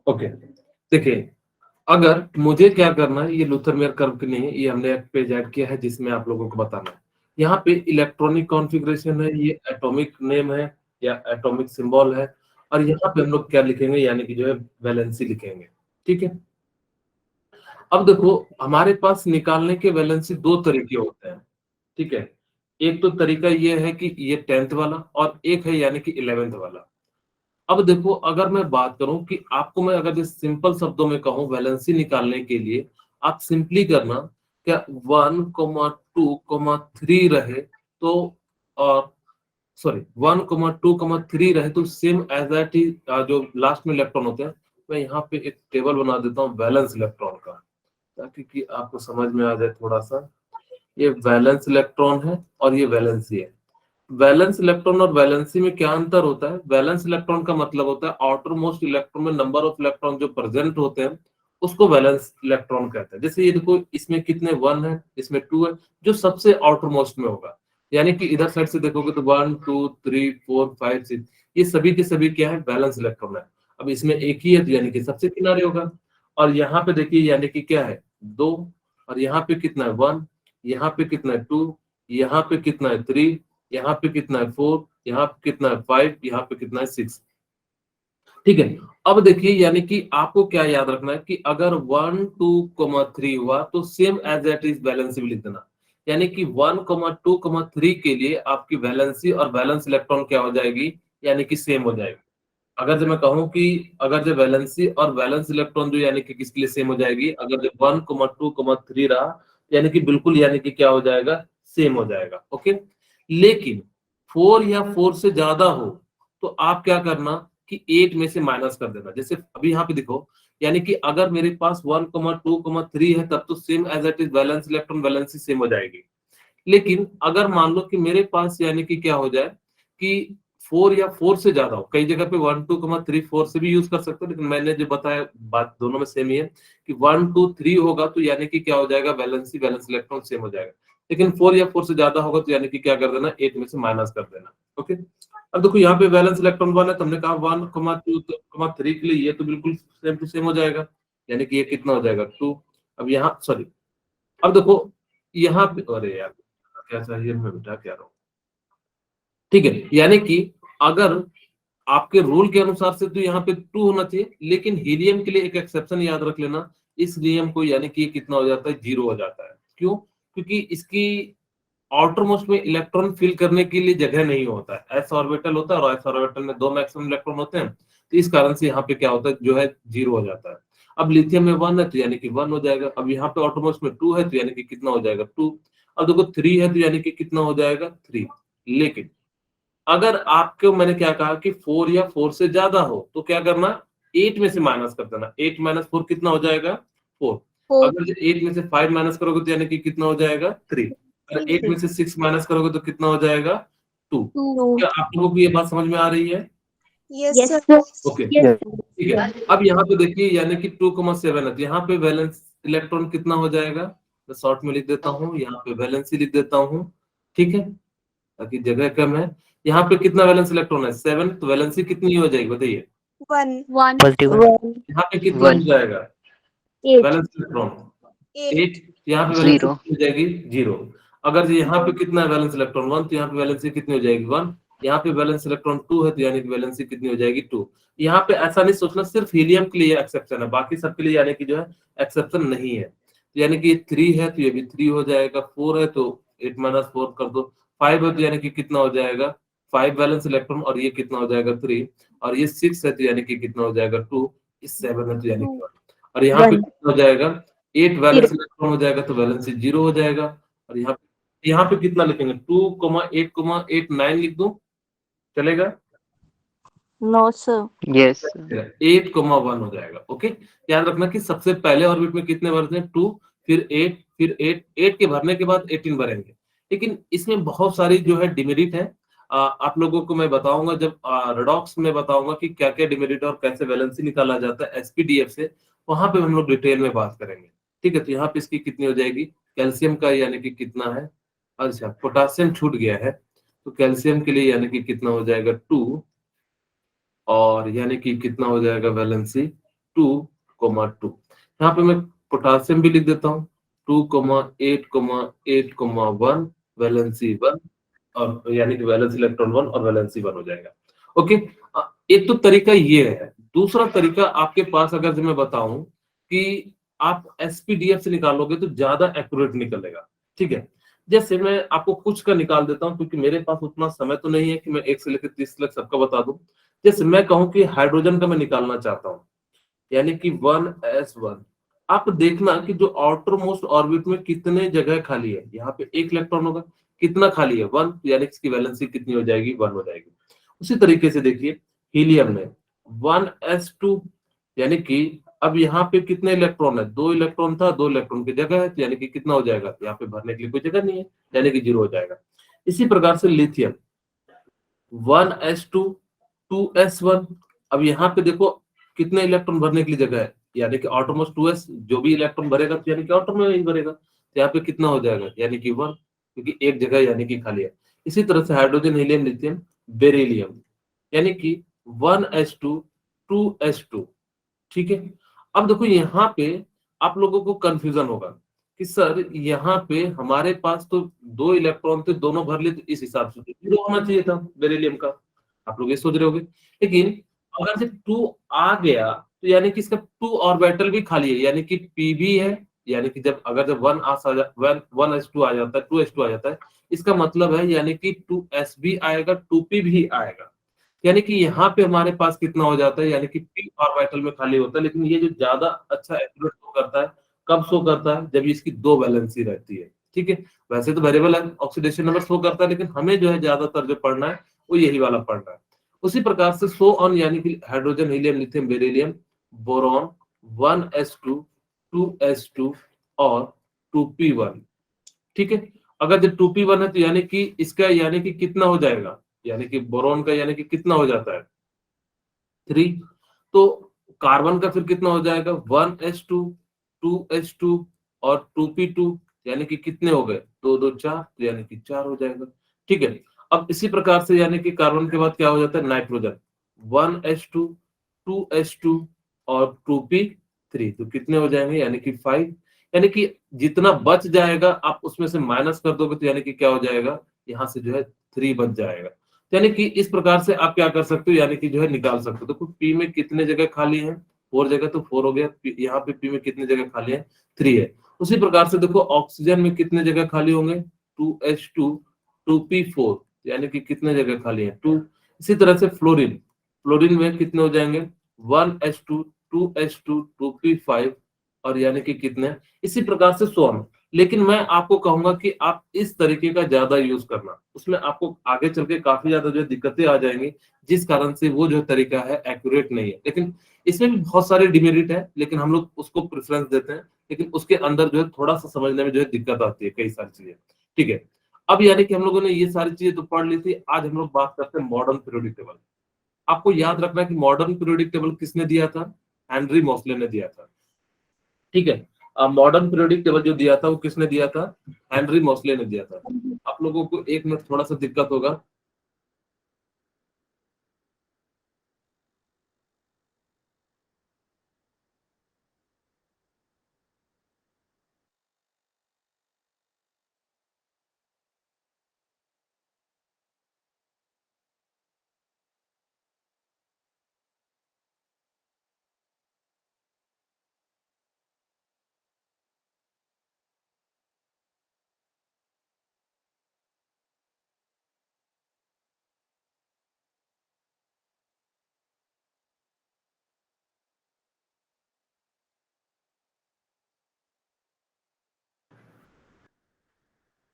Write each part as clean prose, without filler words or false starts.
Okay, देखिए अगर मुझे क्या करना है, ये लूथर मेयर कर्व की नहीं है, ये हमने एक पेज ऐड किया है जिसमें आप लोगों को बताना है। यहाँ पे इलेक्ट्रॉनिक कॉन्फ़िगरेशन है, ये एटॉमिक नेम है या एटॉमिक सिंबल है, और यहाँ पे हम लोग क्या लिखेंगे, यानी कि जो है वैलेंसी लिखेंगे। ठीक है, अब देखो हमारे पास निकालने के वैलेंसी दो तरीके होते हैं। ठीक है, एक तो तरीका ये है कि ये 10th वाला, और एक है यानी कि 11th वाला। अब देखो अगर मैं बात करूं कि आपको मैं अगर इस सिंपल शब्दों में कहूं वैलेंसी निकालने के लिए, आप सिंपली करना, क्या 1,2,3 रहे तो, और सॉरी 1,2,3 रहे तो सेम एज दैट ही, जो लास्ट में इलेक्ट्रॉन होते हैं, मैं यहाँ पे एक टेबल बना देता हूँ वैलेंस इलेक्ट्रॉन का, ताकि कि आपको समझ में आ जाए थोड़ा सा। ये वैलेंस इलेक्ट्रॉन है और ये वैलेंसी है। वैलेंस इलेक्ट्रॉन और वैलेंसी में क्या अंतर होता है? वैलेंस इलेक्ट्रॉन का मतलब होता है आउटर मोस्ट इलेक्ट्रॉन में नंबर ऑफ इलेक्ट्रॉन जो प्रेजेंट होते हैं, उसको वैलेंस इलेक्ट्रॉन कहते हैं। जैसे ये देखो, इसमें कितने 1 है, इसमें 2 है, जो सबसे आउटर मोस्ट में होगा, यानी कि इधर साइड से देखोगे तो 1 2 3 4 5 6, ये सभी के सभी क्या है, वैलेंस इलेक्ट्रॉन है। अब इसमें एक ही है तो यानी कि सबसे किनारे होगा। और यहाँ पे देखिए यानी कि क्या है, 2, और यहाँ पे कितना है 1, यहाँ पे कितना है 2, यहाँ पे कितना है 3, यहाँ पे कितना है 4, यहाँ पे कितना है 5, यहाँ पे कितना है 6। ठीक है, अब देखिए यानी कि आपको क्या याद रखना है कि अगर 1 2 3 हुआ तो same as that is valency भी लिख देना। यानी कि 1 2 3 के लिए आपकी वैलेंसी और वैलेंस इलेक्ट्रॉन क्या हो जाएगी, यानी कि सेम हो जाएगी। अगर जो मैं कहूँ कि अगर जो वैलेंसी और वैलेंस इलेक्ट्रॉन जो यानी कि किसके लिए सेम हो जाएगी, अगर जो 1 2 3 रहा, यानी कि बिल्कुल यानी कि क्या हो जाएगा, सेम हो जाएगा। ओके, लेकिन 4 या 4 से ज्यादा हो तो आप क्या करना कि 8 में से माइनस कर देना। जैसे अभी यहाँ पे देखो, यानी कि अगर मेरे पास 1 2 3 है, तब तो same as it is valence electron valency same हो जाएगी। लेकिन अगर मान लो कि मेरे पास यानी कि क्या हो जाए कि 4 या 4 से ज्यादा हो, कई जगह पे 1 2 3 4 से भी यूज कर सकते हो, लेकिन मैंने जो बताया बात दोनों में सेम ही है कि 1 2 3 होगा तो यानी कि क्या हो जाएगा, वैलेंसी वैलेंस इलेक्ट्रॉन सेम हो जाएगा। लेकिन 4 या 4 से ज्यादा होगा तो यानी कि क्या कर देना, 8 में से माइनस कर देना। ओके, अब देखो यहाँ पे वैलेंस इलेक्ट्रॉन 1 है, तो हमने कहा 1 2 3 के लिए ये तो बिल्कुल सेम टू सेम हो जाएगा, यानी कि ये कितना हो जाएगा 2। अब यहाँ सॉरी, अब देखो यहाँ पे, अरे यार क्या चाहिए, मैं बेटा क्या रहा हूँ। ठीक है, यानी कि अगर आपके रूल के अनुसार से तो यहाँ पे 2 होना चाहिए, लेकिन हीलियम के लिए एक एक्सेप्शन याद रख लेना, इस हीलियम को यानी कि ये कितना हो जाता है, 0 हो जाता है। क्यों? क्योंकि इसकी आउटर मोस्ट में इलेक्ट्रॉन फिल करने के लिए जगह नहीं होता है, एस ऑर्बिटल होता है और एस ऑर्बिटल में 2 मैक्सिमम इलेक्ट्रॉन होते हैं, तो इस कारण से यहाँ पे क्या होता है, जो है 0 हो जाता है। अब लिथियम में 1 है तो यानी कि 1 हो जाएगा। अब यहाँ पे आउटर मोस्ट में 2 है तो यानी कि कितना हो जाएगा 2। अब देखो 3 है तो यानी कि कितना हो जाएगा 3। लेकिन अगर आपको मैंने क्या कहा कि 4 या 4 से ज्यादा हो तो क्या करना, 8 में से माइनस कर देना। 8 माइनस 4 कितना हो जाएगा, 4। 4 अगर 8 में से 5 माइनस करोगे तो यानी कि कितना हो जाएगा 3। अगर 8 में से 6 माइनस करोगे तो कितना हो जाएगा 2। 2 क्या आप लोगों को ये बात समझ में आ रही है? Yes Yes, sir sir. Okay, Yes. ठीक है। अब यहाँ पे देखिए यानी कि 2,7 है, तो यहाँ पे वैलेंस इलेक्ट्रॉन कितना हो जाएगा, मैं शॉर्ट में लिख देता हूँ, यहाँ पे वैलेंसी लिख देता हूँ। ठीक है, ताकि जगह कम है। यहाँ पे कितना वैलेंस इलेक्ट्रॉन है, 7, तो वैलेंसी कितनी हो जाएगी बताइए? 1 1. Positive. 1. यहाँ पे कितना हो 1. जाएगा 8. Valence electron, 8 8। यहाँ पे वैलेंसी 0. कितनी हो जाएगी, 0। अगर यहाँ पे कितना है वैलेंस इलेक्ट्रॉन 1, तो यहाँ पे वैलेंसी कितनी हो जाएगी 1। यहाँ पे वैलेंस इलेक्ट्रॉन 2 है तो यानी कि वैलेंसी कितनी हो जाएगी 2। यहाँ पे ऐसा नहीं सोचना सिर्फ हीलियम के लिए एक्सेप्शन है, बाकी सबके लिए यानी कि जो है एक्सेप्शन नहीं है। तो यानी कि ये 3 है तो ये भी 3 हो जाएगा, 4 है तो 8 माइनस 4 कर दो, 5 है तो यानी कि कितना हो जाएगा 5 वैलेंस इलेक्ट्रॉन, और ये कितना हो जाएगा 3, और ये 6 है तो यानी कि कितना हो जाएगा 2, इस 7 है तो यानी 2 कि 1। और यहाँ पे 1. कितना हो जाएगा 8 0. वैलेंस इलेक्ट्रॉन हो जाएगा तो वैलेंसी 0 हो जाएगा। और यहाँ पे कितना लिखेंगे 2,8,9 लिख दूं, चलेगा? No, sir. Yes. 8,1 हो जाएगा। ओके, याद रखना कि सबसे पहले ऑर्बिट में कितने भरते हैं 2, फिर 8, फिर 8 के भरने के बाद 18 भरेंगे। लेकिन इसमें बहुत सारी जो है डिमेरिट है, आप लोगों को मैं बताऊंगा जब रेडॉक्स में बताऊंगा कि क्या क्या डिमेरिट और कैसे वैलेंसी निकाला जाता है एसपीडीएफ से, वहां पे हम लोग डिटेल में बात करेंगे। ठीक है, तो यहाँ पे इसकी कितनी हो जाएगी, कैल्शियम का यानी कि कितना है, अच्छा पोटासियम छूट गया है, तो कैल्शियम के लिए यानी कि कितना हो जाएगा 2, और यानी कि कितना हो जाएगा वैलेंसी 2,2। यहाँ पे मैं पोटासियम भी लिख देता हूँ 2,8,8,1 वैलेंसी 1 और यानी कि वैलेंस इलेक्ट्रॉन 1 और वैलेंसी 1 हो जाएगा। ओके, एक तो तरीका ये है। दूसरा तरीका आपके पास अगर जो मैं बताऊं कि आप एसपीडीएफ से निकालोगे तो ज्यादा एक्यूरेट निकलेगा। ठीक है, जैसे मैं आपको कुछ का निकाल देता हूं क्योंकि मेरे पास उतना समय तो नहीं है कि मैं 1 से लेकर 30 तक सबका बता दूं। जैसे मैं कहूं कि हाइड्रोजन का मैं निकालना चाहता हूं, यानी कि 1s1। आप देखना कि जो आउटर मोस्ट ऑर्बिट में कितने जगह खाली है। यहाँ पे एक इलेक्ट्रॉन होगा, कितना खाली है 1, यानी कि इसकी वैलेंसी कितनी हो जाएगी 1 हो जाएगी। उसी तरीके से देखिए हीलियम में 1s2, यानी कि अब यहाँ पे कितने इलेक्ट्रॉन है, 2 इलेक्ट्रॉन था, 2 इलेक्ट्रॉन की जगह है, यानी कि कितना हो जाएगा, यहाँ पे भरने के लिए कोई जगह नहीं है, यानी कि 0 हो जाएगा। इसी प्रकार से लिथियम 1s2 2s1। अब यहाँ पे देखो कितने इलेक्ट्रॉन भरने के लिए जगह है, यानी कि ऑटोमोस्ट 2s, जो भी इलेक्ट्रॉन भरेगा तो यानी कि ऑटो में ही भरेगा, तो यहाँ पे कितना हो जाएगा, यानी कि 1, क्योंकि एक जगह यानी कि खाली है। इसी तरह से हाइड्रोजन हीलियम लिथियम बेरिलियम, यानी कि 1s2 2s2। ठीक है, अब देखो यहाँ पे आप लोगों को कंफ्यूजन होगा कि सर यहाँ पे हमारे पास तो 2 इलेक्ट्रॉन थे, दोनों भर लिए, तो इस हिसाब से 0 होना चाहिए था बेरिलियम का। आप लोग ये सोच रहे होगे, लेकिन अगर से 2 आ गया तो यानी कि इसका 2 ऑर्बिटल भी खाली है, यानी कि पी भी है। यानी कि जब अगर जब 1s2 आ जाता है, 2s2 आ जाता है, इसका मतलब है यानी कि 2s भी आएगा, 2p भी आएगा। यानी कि यहाँ पे हमारे पास कितना हो जाता है, यानी कि पी ऑर्बिटल में खाली होता है। लेकिन ये जो ज्यादा अच्छा एक्यूरेट शो करता है, कब शो करता है, जब इसकी 2 वैलेंसी रहती है। ठीक है, वैसे तो वेरिएबल ऑक्सीडेशन नंबर शो करता है, लेकिन हमें जो है ज्यादातर जो पढ़ना है वो यही वाला पढ़ना है। उसी प्रकार से सो ऑन, यानी कि hydrogen helium lithium beryllium boron 1s2 2s2 और 2p1। ठीक है, अगर जब 2p1 है तो यानी कि इसका यानी कि कितना हो जाएगा, यानी कि बोरॉन का यानी कि कितना हो जाता है 3। तो कार्बन का फिर कितना हो जाएगा 1s2 2s2 और 2p2, यानी कि कितने हो गए 2 2 4, तो यानी कि 4 हो जाएगा। ठीक है, अब इसी प्रकार से यानी कि कार्बन के बाद क्या हो जाता है नाइट्रोजन 1s2 2s2 और 2p3, तो कितने हो जाएंगे, यानी कि 5। यानी कि जितना बच जाएगा आप उसमें से माइनस कर दोगे तो यानी कि क्या हो जाएगा, यहाँ से जो है 3 बच जाएगा। यानी कि इस प्रकार से आप क्या कर सकते हो, यानी कि जो है निकाल सकते हो। देखो पी में कितने जगह खाली है, 4 जगह, तो 4 हो गया। यहाँ पे पी में कितने जगह खाली है, 3 है। उसी प्रकार से देखो ऑक्सीजन में कितने जगह खाली होंगे 2h2 2p4, यानी कि कितने जगह खाली है 2। इसी तरह से फ्लोरीन, फ्लोरीन में कितने हो जाएंगे 1h2 2h2 2p5 और यानी कि कितने, इसी प्रकार से सोन। लेकिन मैं आपको कहूंगा कि आप इस तरीके का ज्यादा यूज करना, उसमें आपको आगे चल के काफी ज्यादा जो है दिक्कतें आ जाएंगी, जिस कारण से वो जो तरीका है एक्यूरेट नहीं है। लेकिन इसमें भी बहुत सारे डिमेरिट है, लेकिन हम लोग उसको प्रेफरेंस देते हैं। लेकिन उसके अंदर जो है थोड़ा सा समझने में जो है दिक्कत आती है, कई सारी चीजें। ठीक है, अब यानी कि हम लोगों ने ये सारी चीजें तो पढ़ ली थी। आज हम लोग बात करते हैं मॉडर्न पीरियोडिक टेबल। आपको याद रखना है कि मॉडर्न पीरियोडिक टेबल किसने दिया था, हेनरी मॉसले ने दिया था। ठीक है, मॉडर्न पीरियोडिक टेबल जो दिया था वो किसने दिया था, हेनरी मॉसले ने दिया था। आप लोगों को एक में थोड़ा सा दिक्कत होगा।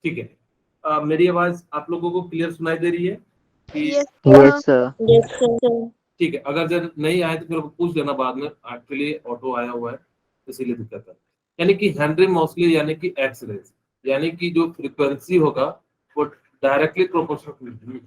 ठीक है, मेरी आवाज आप लोगों को क्लियर सुनाई दे रही है कि Yes, Yes, sir. sir. Yes, sir. ठीक है, अगर जब नहीं आए तो फिर पूछ लेना बाद में, एक्चुअली ऑटो आया हुआ है इसीलिए दिक्कत है। यानी कि हेनरी मॉसले यानी कि एक्स रेज, यानी कि जो फ्रीक्वेंसी होगा वो डायरेक्टली प्रोपोर्शनल।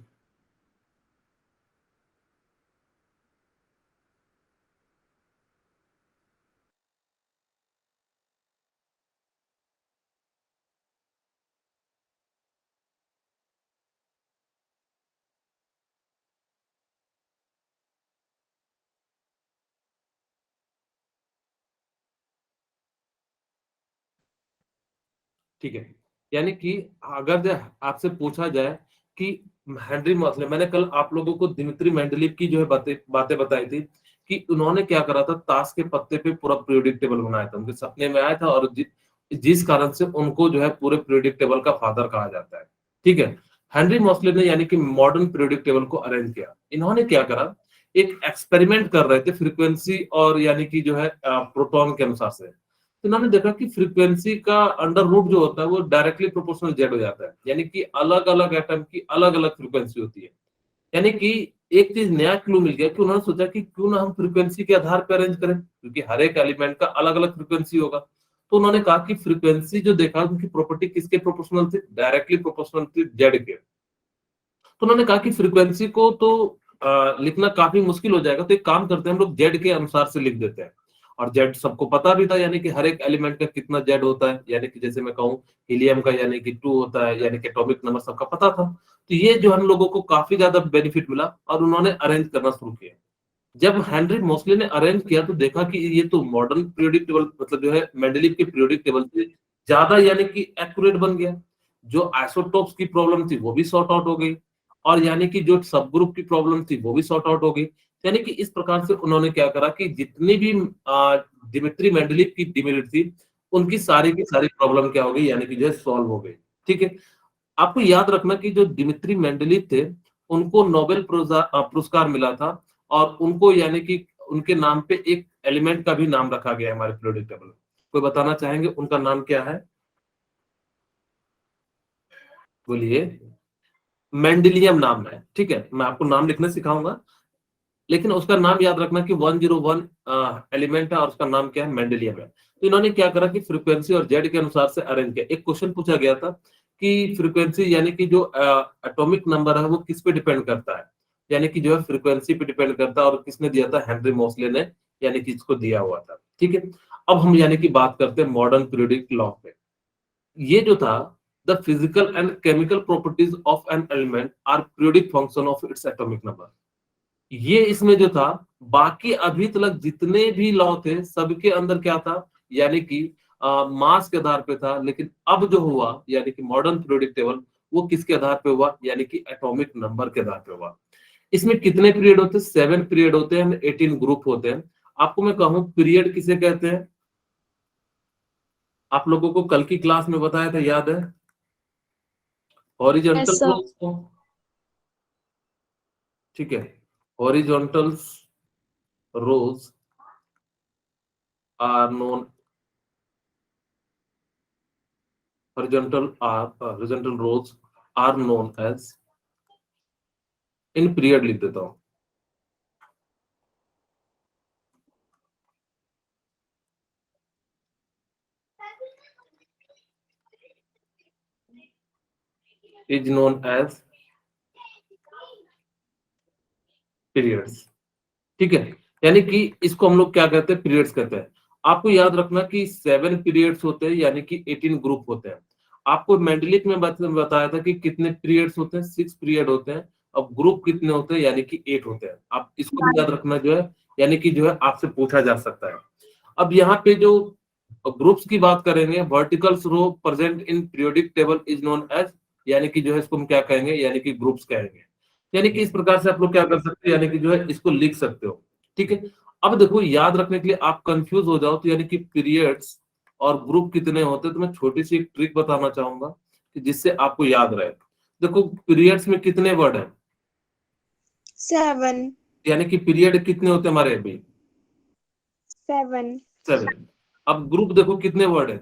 ठीक है, यानी कि अगर आपसे पूछा जाए कि हेनरी मॉसले, मैंने कल आप लोगों को दिमित्री मेंडलीव की जो है बातें बताई थी कि उन्होंने क्या करा था, ताश के पत्ते पे पूरा पीरियोडिक टेबल बनाया था, उनके सपने में आया था, और जिस कारण से उनको जो है पूरे पीरियोडिक टेबल का फादर कहा जाता है। ठीक है, हेनरी मॉसले ने यानी कि मॉडर्न पीरियोडिक टेबल को अरेंज किया। इन्होंने क्या करा, एक एक्सपेरिमेंट कर रहे थे फ्रीक्वेंसी और यानी कि जो है प्रोटॉन के अनुसार से। तो इन्होंने देखा कि फ्रीक्वेंसी का अंडर रूट जो होता है वो डायरेक्टली प्रोपोर्शनल जेड हो जाता है, यानी कि अलग अलग एटम की अलग अलग फ्रीक्वेंसी होती है। यानी कि एक चीज नया क्लू मिल गया कि उन्होंने सोचा कि क्यों ना हम फ्रीक्वेंसी के आधार पर अरेंज करें, क्योंकि हर एक एलिमेंट का अलग अलग फ्रीक्वेंसी होगा। तो उन्होंने कहा कि फ्रीक्वेंसी जो देखा उनकी प्रॉपर्टी किसके प्रोपोर्शनल थी, डायरेक्टली प्रोपोर्शनल थी जेड के। तो उन्होंने कहा कि फ्रीक्वेंसी को तो लिखना काफी मुश्किल हो जाएगा, तो एक काम करते हैं, हम लोग जेड के अनुसार से लिख देते हैं। और जेड सबको पता भी था, यानी कि हर एक एलिमेंट का कितना जेड होता है, यानी कि जैसे मैं कहूँ हीलियम का यानी कि 2 होता है, यानी कि एटॉमिक नंबर सबका पता था। तो ये जो हम लोगों को काफी ज्यादा बेनिफिट मिला और उन्होंने अरेंज करना शुरू किया। जब हेनरी मोस्ले ने अरेंज किया तो देखा कि ये तो मॉडर्न पीरियोडिक टेबल, मतलब जो है मेंडलीव के पीरियोडिक टेबल से ज्यादा यानी कि एक्यूरेट बन गया। जो आइसोटोप्स की प्रॉब्लम थी वो भी सॉर्ट आउट हो गई, और यानी कि जो सब ग्रुप की प्रॉब्लम थी वो भी सॉर्ट आउट हो गई। यानी कि इस प्रकार से उन्होंने क्या करा कि जितनी भी दिमित्री मेंडलीव की डिमेरिट थी, उनकी सारी की सारी प्रॉब्लम क्या हो गई, यानी कि जो है सॉल्व हो गई। ठीक है, आपको याद रखना कि जो दिमित्री मेंडलीव थे, उनको नोबेल पुरस्कार मिला था, और उनको यानी कि उनके नाम पे एक एलिमेंट का भी नाम रखा गया है हमारे पीरियोडिक टेबल में। कोई बताना चाहेंगे उनका नाम क्या है? बोलिए। मेंडेलियम नाम है, ठीक है, मैं आपको नाम लिखना सिखाऊंगा, लेकिन उसका नाम याद रखना कि 101 एलिमेंट है और उसका नाम क्या है, मेंडेलियम है। तो इन्होंने क्या करा कि फ्रीक्वेंसी और जेड के अनुसार से अरेंज किया। एक क्वेश्चन पूछा गया था कि फ्रीक्वेंसी यानी कि जो एटॉमिक नंबर है वो किस पे डिपेंड करता है, यानी कि जो है फ्रीक्वेंसी पे डिपेंड करता है, और किसने दिया था, हेनरी मोस्ले ने, यानी कि इसको दिया हुआ था। ठीक है, अब हम यानी कि बात करते हैं मॉडर्न पीरियोडिक लॉ पे। ये जो था, the physical and chemical properties of an element are periodic function of its atomic number. ये इसमें जो था, बाकी अभी तक जितने भी लॉ थे सबके अंदर क्या था, यानी कि मास के आधार पे था, लेकिन अब जो हुआ यानी कि मॉडर्न पीरियोडिक टेबल, वो किसके आधार पे हुआ, यानी कि एटॉमिक नंबर के आधार पे हुआ। इसमें कितने पीरियड होते हैं, 7 पीरियड होते हैं, 18 ग्रुप होते हैं। आपको मैं कहूं पीरियड किसे कहते हैं, आप लोगों को कल की क्लास में बताया था, याद है? Yes, horizontal sir. रोज को, ठीक है, horizontal rows are known, horizontal rows are known as, इन पीरियड लिख देता हूं, इज नोन एज पीरियड्स। ठीक है, यानी कि इसको हम लोग क्या कहते हैं, पीरियड्स कहते हैं। आपको याद रखना कि 7 पीरियड्स होते हैं, यानी कि 18 ग्रुप होते हैं। आपको मेंडलिक में बताया था कि कितने पीरियड्स होते हैं, 6 पीरियड होते हैं। अब ग्रुप कितने होते हैं, यानी कि 8 होते हैं। आप इसको भी याद रखना जो है, यानी कि जो है आपसे पूछा जा सकता है। अब यहाँ पे जो ग्रुप्स की बात करेंगे, vertical row present in periodic table is known as, यानी कि जो है इसको हम क्या कहेंगे, यानी कि ग्रुप्स कहेंगे। यानी कि इस प्रकार से आप लोग क्या कर सकते हैं, यानी कि जो है इसको लिख सकते हो। ठीक है, अब देखो याद रखने के लिए आप कंफ्यूज हो जाओ तो यानी कि पीरियड्स और ग्रुप कितने होते हैं, तो मैं छोटी सी एक ट्रिक बताना चाहूंगा कि जिससे आपको याद रहे। देखो पीरियड्स में कितने वर्ड है, 7. यानी कि पीरियड कितने होते हैं हमारे अभी, 7. 7। अब ग्रुप देखो कितने वर्ड है,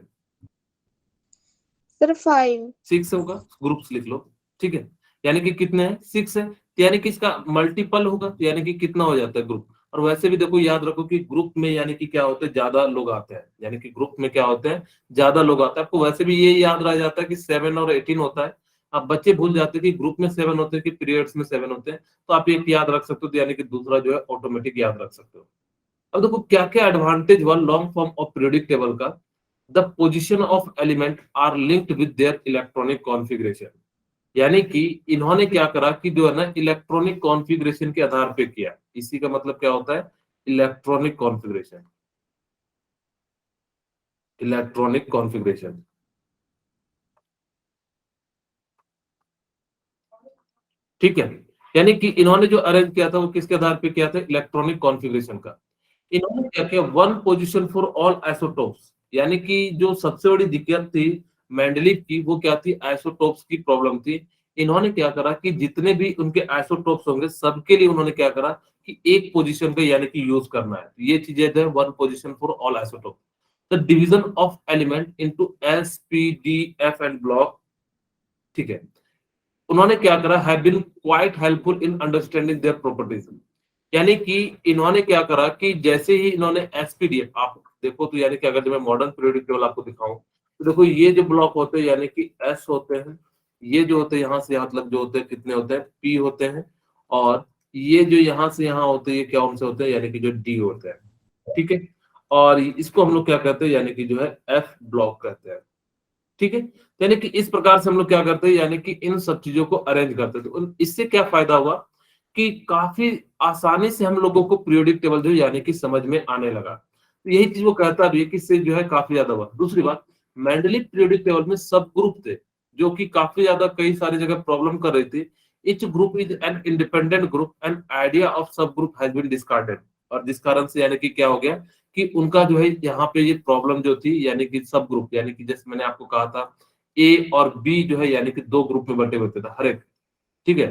Sir, 5. 6 होगा, ग्रुप्स लिख लो। ठीक है, यानी कि कितने हैं, 6 है, तो यानी कि इसका मल्टीपल होगा, तो यानी कि कितना हो जाता है ग्रुप। और वैसे भी देखो याद रखो कि ग्रुप में यानी कि क्या होता है, ज्यादा लोग आते हैं, यानी कि ग्रुप में क्या होते हैं, ज्यादा लोग आते हैं। आपको वैसे भी ये याद रह जाता है कि 7 और 18 होता है। अब बच्चे भूल जाते हैं कि ग्रुप में 7 होते हैं कि पीरियड्स में 7 होते हैं, तो आप एक याद रख सकते हो, तो यानी कि दूसरा जो है ऑटोमेटिक याद रख सकते हो। अब देखो क्या क्या एडवांटेज हुआ long form of periodic table का। The position of element are linked with their electronic configuration. यानी कि इन्होंने क्या करा कि जो है ना इलेक्ट्रॉनिक कॉन्फ़िगरेशन के आधार पे किया। इसी का मतलब क्या होता है, इलेक्ट्रॉनिक कॉन्फ़िगरेशन, इलेक्ट्रॉनिक कॉन्फ़िगरेशन। ठीक है, यानी कि इन्होंने जो अरेंज किया था वो किसके आधार पे किया था, इलेक्ट्रॉनिक कॉन्फ़िगरेशन का। इन्होंने क्या किया, one position for all isotopes, यानी कि जो सबसे बड़ी दिक्कत थी मेंडलीव की वो क्या थी, आइसोटोप्स की प्रॉब्लम थी। इन्होंने क्या करा कि जितने भी उनके आइसोटोप्स होंगे सबके लिए उन्होंने क्या करा कि एक पोजीशन पे यानी कि यूज करना है। ये चीजें थे one position for all isotope. The division of element into s p d f and block, ठीक है, उन्होंने क्या करा, have been quite helpful in understanding their properties. यानी कि इन्होंने क्या करा कि जैसे ही इन्होंने एसपीडीएफ, आप देखो तो यानी कि अगर मैं मॉडर्न पीरियोडिक टेबल आपको दिखाऊं तो देखो ये जो ब्लॉक होते हैं यानी कि एस होते हैं, ये जो होते हैं यहाँ से यहाँ तक जो होते हैं कितने होते हैं, पी होते हैं, और ये जो यहाँ से यहाँ होते हैं ये क्या उनसे होते हैं, यानी कि जो डी होते हैं, ठीक है। और इसको हम लोग क्या कहते हैं, यानी कि जो है एफ ब्लॉक कहते हैं, ठीक है। यानी कि इस प्रकार से हम लोग क्या करते हैं, यानी कि इन सब चीजों को अरेंज करते थे। इससे क्या फायदा हुआ कि काफी आसानी से हम लोगों को पीरियोडिक टेबल जो है यानी कि समझ में आने लगा। तो यही चीज वो कहता भी है कि इससे जो है काफी ज्यादा हुआ। दूसरी बात, मेंडलीव पीरियोडिक टेबल में सब ग्रुप थे जो कि काफी ज्यादा कई सारी जगह प्रॉब्लम कर रही थी। Etch group is an independent group and idea of सब ग्रुप हैज बीन डिस्कार्डेड। और जिस कारण से यानी कि क्या हो गया कि उनका जो है यहाँ पे ये प्रॉब्लम जो थी, यानी कि सब ग्रुप, यानी कि जैसे मैंने आपको कहा था ए और बी जो है यानी कि दो ग्रुप में बटे होते थे हर एक, ठीक है।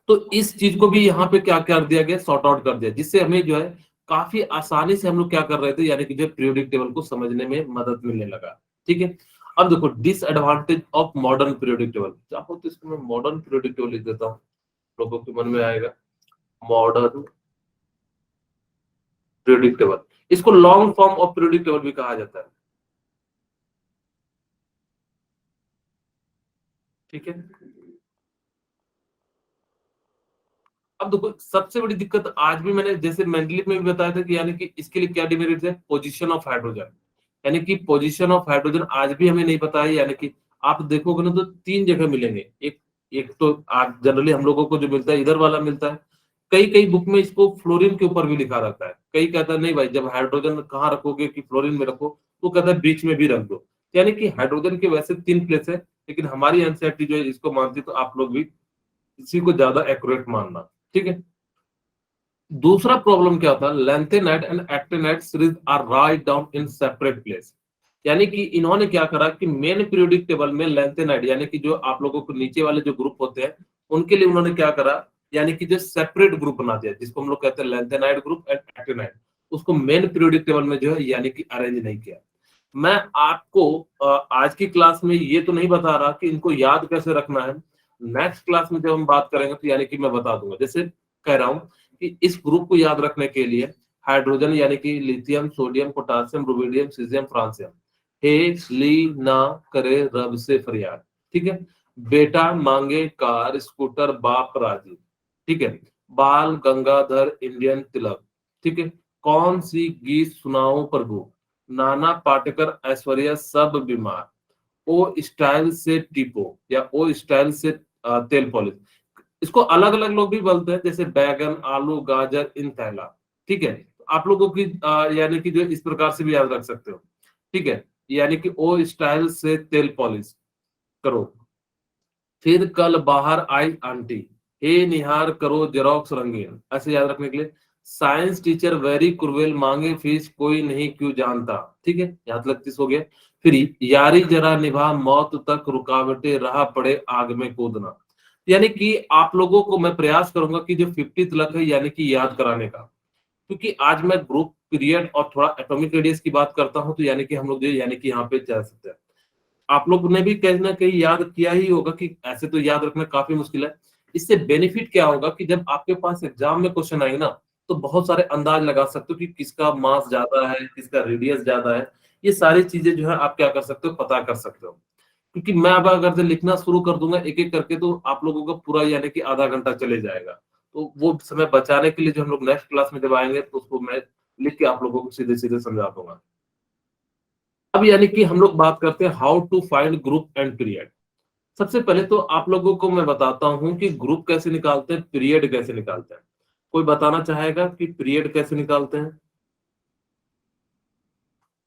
तो इस चीज को भी यहाँ पे क्या कर दिया गया, सॉर्ट आउट कर दिया, जिससे हमें जो है काफी आसानी से हम लोग क्या कर रहे थे, यानी कि जो पीरियोडिक टेबल को समझने में मदद मिलने लगा, ठीक है। अब देखो disadvantage of modern periodic table, चाहो तो इसको मैं मॉडर्न पीरियोडिक टेबल लिख देता हूँ, लोगों के मन में आएगा मॉडर्न पीरियोडिक टेबल। इसको long form of periodic table भी कहा जाता है, ठीक है। अब देखो सबसे बड़ी दिक्कत आज भी मैंने जैसे मेंडलीव में भी बताया था कि यानी कि इसके लिए क्या डिमेरिट है, पोजीशन ऑफ हाइड्रोजन, यानी कि पोजीशन ऑफ हाइड्रोजन आज भी हमें नहीं पता है। यानी कि आप देखोगे ना तो तीन जगह मिलेंगे, एक एक तो आज जनरली हम लोगों को जो मिलता है इधर वाला मिलता है, कई कई बुक में इसको फ्लोरीन के ऊपर भी लिखा रहता है, कई कहता है नहीं भाई जब हाइड्रोजन कहाँ रखोगे कि फ्लोरीन में रखो, तो कहता है बीच में भी रख दो। यानी कि हाइड्रोजन के वैसे तीन प्लेस है, लेकिन हमारी एनसीईआरटी जो है इसको मानती, तो आप लोग भी इसी को ज्यादा एक्यूरेट मानना, ठीक है। दूसरा प्रॉब्लम क्या था, lanthanide and actinide series are write down in separate place. यानी कि इन्होंने क्या करा कि मेन पीरियोडिक टेबल में लेंथेनाइट यानी कि जो आप लोगों को नीचे वाले जो ग्रुप होते हैं उनके लिए उन्होंने क्या करा, यानी कि जो सेपरेट ग्रुप बना दिया जिसको हम लोग कहते हैं लेंथेनाइट ग्रुप एंड एक्टिनाइट, उसको मेन पीरियोडिक टेबल में जो है यानी कि अरेंज नहीं किया। मैं आपको आज की क्लास में ये तो नहीं बता रहा कि इनको याद कैसे रखना है, नेक्स्ट क्लास में जब हम बात करेंगे तो यानी कि मैं बता दूंगा। जैसे कह रहा हूं कि इस ग्रुप को याद रखने के लिए हाइड्रोजन यानी कि lithium sodium potassium rubidium caesium francium, हे ली ना करे रब से फरियाद, ठीक है। बेटा मांगे कार स्कूटर बाप राजी, ठीक है। बाल गंगाधर इंडियन तिलक, ठीक है। कौन सी गीत सुनाओ प्रभु, नाना पाटेकर ऐश्वर्या सब बीमार, ओ स्टाइल से टीपो या ओ स्टाइल से तेल पॉलिश। इसको अलग अलग लोग भी बोलते हैं जैसे बैगन आलू गाजर इन थैला, ठीक है। तो आप लोगों की यानी कि जो इस प्रकार से भी याद रख सकते हो, ठीक है। यानी कि ओ स्टाइल से तेल पॉलिश करो, फिर कल बाहर आई आंटी, हे निहार करो जेरोक्स रंगीन, ऐसे याद रखने के लिए। साइंस टीचर वेरी क्रुएल मांगे फीस कोई नहीं क्यों जानता, ठीक है, यहाँ तक 30 हो गया। फिर यारी जरा निभा मौत तक रुकावटें रहा पड़े आग में कूदना। यानी कि आप लोगों को मैं प्रयास करूंगा कि जो 50 तलक है यानी कि याद कराने का, क्योंकि आज मैं ग्रुप पीरियड और थोड़ा एटॉमिक रेडियस की बात करता हूं, तो यानी कि हम लोग जो यानी कि यहाँ पे जा सकते हैं। आप लोग ने भी कहीं ना कहीं याद किया ही होगा कि ऐसे तो याद रखना काफी मुश्किल है। इससे बेनिफिट क्या होगा कि जब आपके पास एग्जाम में क्वेश्चन आएंगे ना, तो बहुत सारे अंदाज लगा सकते हो कि किसका मास ज्यादा है किसका रेडियस ज्यादा है। ये सारी चीजें जो है आप क्या कर सकते हो, पता कर सकते हो। क्योंकि मैं अब अगर से लिखना शुरू कर दूंगा एक एक करके तो आप लोगों का पूरा यानी कि आधा घंटा चले जाएगा। तो वो समय बचाने के लिए जो हम लोग नेक्स्ट क्लास में जब आएंगे तो उसको मैं लिख के आप लोगों को सीधे सीधे समझा दूंगा। अब यानी कि हम लोग बात करते हैं how to find group and period. सबसे पहले तो आप लोगों को मैं बताता हूं कि ग्रुप कैसे निकालते हैं, पीरियड कैसे निकालते हैं। कोई बताना चाहेगा कि पीरियड कैसे निकालते हैं,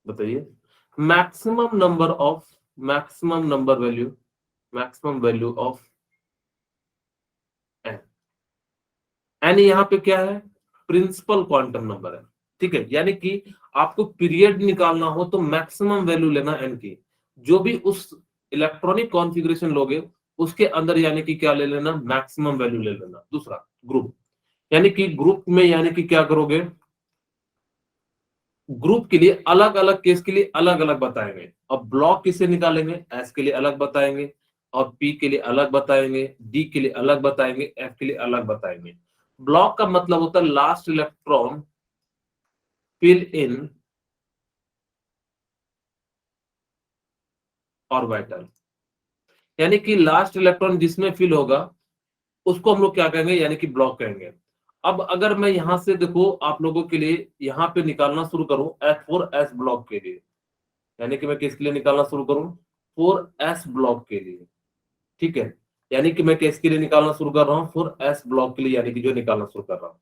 बताइए। Maximum number of, maximum number value, maximum value of n यहाँ पे क्या है, प्रिंसिपल क्वांटम नंबर है, ठीक है। यानी कि आपको पीरियड निकालना हो तो मैक्सिमम वैल्यू लेना एन की, जो भी उस इलेक्ट्रॉनिक कॉन्फ़िगरेशन लोगे उसके अंदर यानी कि क्या ले लेना, मैक्सिमम वैल्यू ले लेना। दूसरा ग्रुप, यानी कि ग्रुप में यानी कि क्या करोगे, ग्रुप के लिए अलग अलग केस के लिए अलग अलग बताएंगे, और ब्लॉक किसे निकालेंगे, एस के लिए अलग बताएंगे, और पी के लिए अलग बताएंगे, डी के लिए अलग बताएंगे, एफ के लिए अलग बताएंगे। ब्लॉक का मतलब होता है last electron fill in orbital, यानी कि लास्ट इलेक्ट्रॉन जिसमें फिल होगा उसको हम लोग क्या कहेंगे, यानी कि ब्लॉक कहेंगे। अब अगर मैं यहां से देखो आप लोगों के लिए यहाँ पे निकालना शुरू करूं F4S ब्लॉक के लिए, यानी कि मैं किसके लिए निकालना शुरू करूं, 4S ब्लॉक के लिए, ठीक है। यानी कि मैं किसके लिए निकालना शुरू कर रहा हूँ, 4S ब्लॉक के लिए, यानी कि जो निकालना शुरू कर रहा हूँ।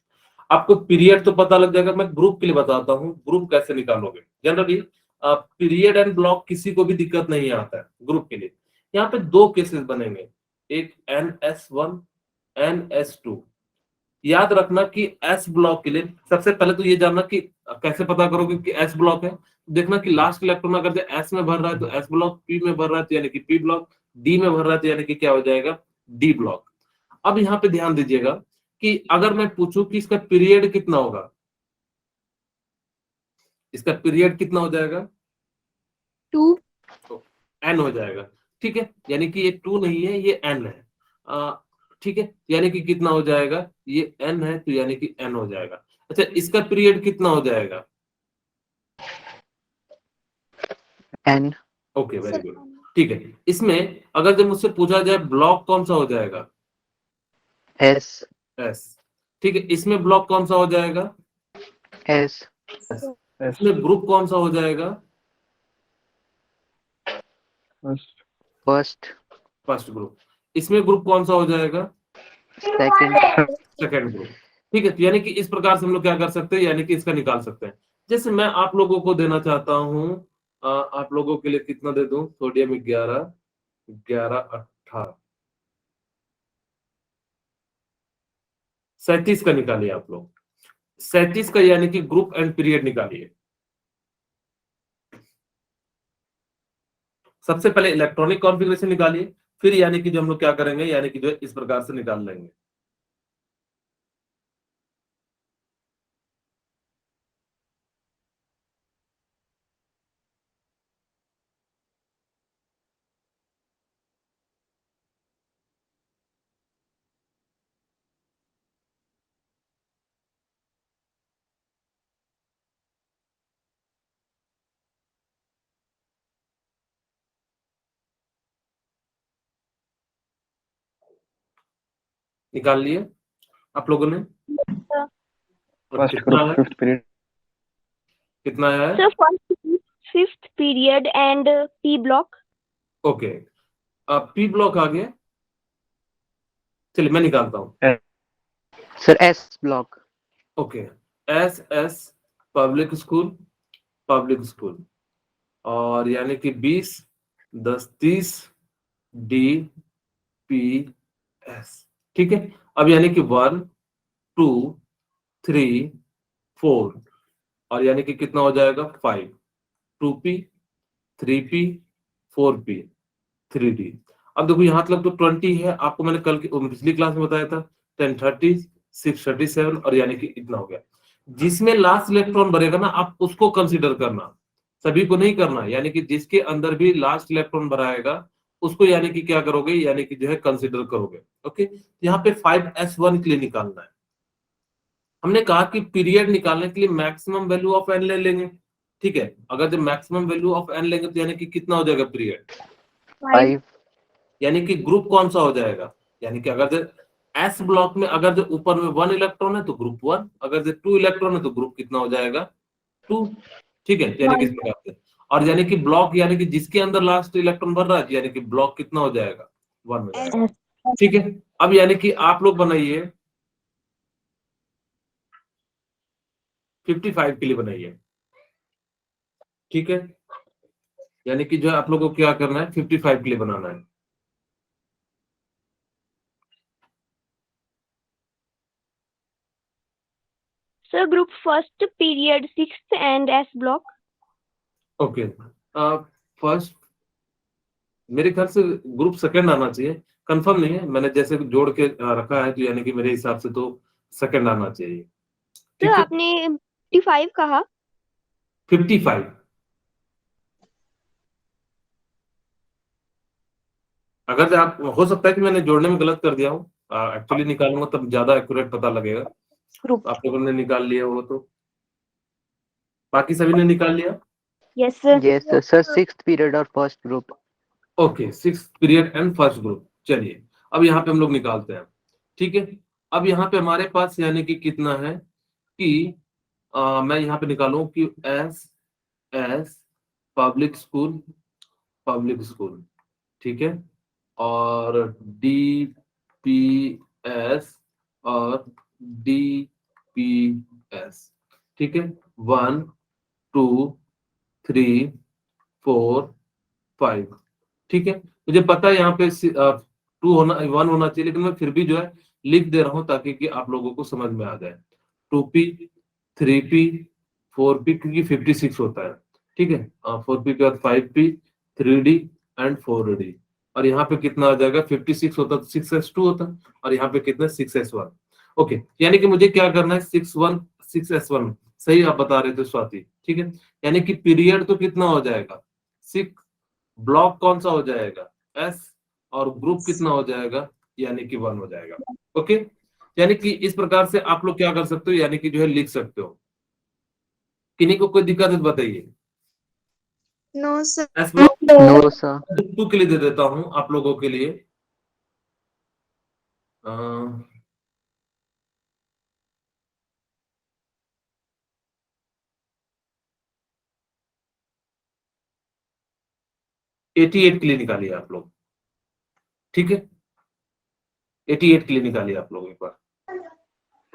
आपको पीरियड तो पता लग जाएगा, मैं ग्रुप के लिए बताता हूँ ग्रुप कैसे निकालोगे। जनरली पीरियड एंड ब्लॉक किसी को भी दिक्कत नहीं आता है ग्रुप के लिए। यहाँ पे दो केसेस बनेंगे, एक NS1 NS2। याद रखना कि एस ब्लॉक के लिए सबसे पहले तो ये जानना कि कैसे पता करोगे कि एस ब्लॉक है। देखना कि लास्ट इलेक्ट्रॉन अगर जो एस में भर रहा है तो एस ब्लॉक, पी में भर रहा है तो यानी कि पी ब्लॉक, डी में भर रहा है तो यानी कि क्या हो जाएगा, डी ब्लॉक। अब यहाँ पे ध्यान दीजिएगा कि अगर मैं पूछूं कि इसका पीरियड कितना होगा, इसका पीरियड कितना हो जाएगा, 2 तो एन हो जाएगा, ठीक है। यानी कि ये 2 नहीं है, ये एन है, ठीक है। यानी कि कितना हो जाएगा, ये एन है तो यानी कि एन हो जाएगा। अच्छा, इसका पीरियड कितना हो जाएगा, N. ओके वेरी गुड, ठीक है। इसमें अगर जब मुझसे पूछा जाए ब्लॉक कौन सा हो जाएगा, S. एस, ठीक है। इसमें ब्लॉक कौन सा हो जाएगा, S. इसमें ग्रुप कौन सा हो जाएगा, First. First group. इसमें ग्रुप कौन सा हो जाएगा, Second. सेकेंड ग्रुप, ठीक है। तो यानी कि इस प्रकार से हम लोग क्या कर सकते हैं, यानी कि इसका निकाल सकते हैं। जैसे मैं आप लोगों को देना चाहता हूं, आप लोगों के लिए कितना दे दूं, सोडियम 11 11 18 37 का निकालिए आप लोग, 37 का यानी कि ग्रुप एंड पीरियड निकालिए। सबसे पहले इलेक्ट्रॉनिक कॉन्फ़िगरेशन निकालिए, फिर यानी कि जो हम लोग क्या करेंगे, यानी कि जो है इस प्रकार से निकाल लेंगे। निकाल लिए आप लोगों ने, और कितना है, Fifth period. कितना है, So fifth period and P block. Okay. अब पी ब्लॉक आ गया, चलिए मैं निकालता हूं। Sir, S block. Okay, S S public school, public school, और यानी कि 20 10 30 डी पी एस, ठीक है। अब यानी कि 1 2 3 4, और यानी कि कितना हो जाएगा 5, 2p 3p 4p 3d। अब देखो यहाँ तक तो 20 है, आपको मैंने कल की पिछली क्लास में बताया था 1030 637, और यानी कि इतना हो गया। जिसमें लास्ट इलेक्ट्रॉन भरेगा ना आप उसको कंसीडर करना, सभी को नहीं करना, यानी कि जिसके अंदर भी लास्ट इलेक्ट्रॉन भराएगा उसको यानी कि क्या करोगे, यानी कि जो है कंसीडर करोगे। ओके, यहाँ पे 5s1 के लिए निकालना है। हमने कहा कि पीरियड निकालने के लिए मैक्सिमम वैल्यू ऑफ एन ले लेंगे, ठीक है। अगर जब मैक्सिमम वैल्यू ऑफ एन लेंगे तो यानी कि कितना हो जाएगा पीरियड, 5. यानी कि ग्रुप कौन सा हो जाएगा, यानी कि अगर जो एस ब्लॉक में अगर जो ऊपर में 1 इलेक्ट्रॉन है तो ग्रुप 1, अगर जो 2 इलेक्ट्रॉन है तो ग्रुप कितना हो जाएगा 2, ठीक है। यानी कि इस प्रकार से, और यानी कि ब्लॉक यानी कि जिसके अंदर लास्ट इलेक्ट्रॉन भर रहा है यानी कि ब्लॉक कितना हो जाएगा 1 हो जाएगा, ठीक है। अब यानी कि आप लोग बनाइए 55 के लिए बनाइए, ठीक है। यानी कि जो है आप लोगों को क्या करना है, 55 के लिए बनाना है। Sir, group first period 6th and S block. Okay, first मेरे ख्याल से ग्रुप सेकंड आना चाहिए, कंफर्म नहीं है, मैंने जैसे जोड़ के रखा है, तो यानी कि मेरे हिसाब से तो सेकंड आना चाहिए। सर ठीक है, आपने 55 कहा। 55, अगर आप, हो सकता है कि मैंने जोड़ने में गलत कर दिया हूँ, एक्चुअली निकालूंगा तब ज्यादा एक्यूरेट पता लगेगा। ग्रुप। आप लोगों ने निकाल लिया होगा तो, बाकी सभी ने निकाल लिया? Yes sir. Yes, sir. Sixth period or first group. Okay, six period and first group. चलिए, अब यहाँ पे हम लोग निकालते हैं। ठीक है, अब यहाँ पे हमारे पास यानी कि कितना है कि मैं यहाँ पे निकालूं कि S S public school, public school, ठीक है, और डी पी एस और डी पी एस, ठीक है, 1 2 3 4 5, ठीक है। मुझे पता है यहाँ पे 2 होना, 1 होना चाहिए, लेकिन मैं फिर भी जो है लिख दे रहा हूँ ताकि कि आप लोगों को समझ में आ जाए। 2p 3p 4p, क्योंकि 56 होता है, ठीक है, 4p के बाद 5p 3d एंड 4d, और यहाँ पे कितना आ जाएगा, 56 होता तो 6s2 होता, और यहाँ पे कितना 6s1। ओके, यानी कि मुझे क्या करना है, 6s1, सही आप बता रहे थे स्वाति, ठीक है, यानी कि पीरियड तो कितना हो जाएगा 6, ब्लॉक कौन सा हो जाएगा एस, और ग्रुप कितना हो जाएगा, यानी कि 1 हो जाएगा। ओके, यानी कि इस प्रकार से आप लोग क्या कर सकते हो, यानी कि जो है लिख सकते हो। किन्हीं को कोई दिक्कत है तो बताइए। No sir. S block No, sir. 2 के लिए दे देता हूं आप लोगों के लिए। 88 के लिए निकालिए आप लोग, ठीक है, 88 के लिए निकालिए आप लोग एक बार,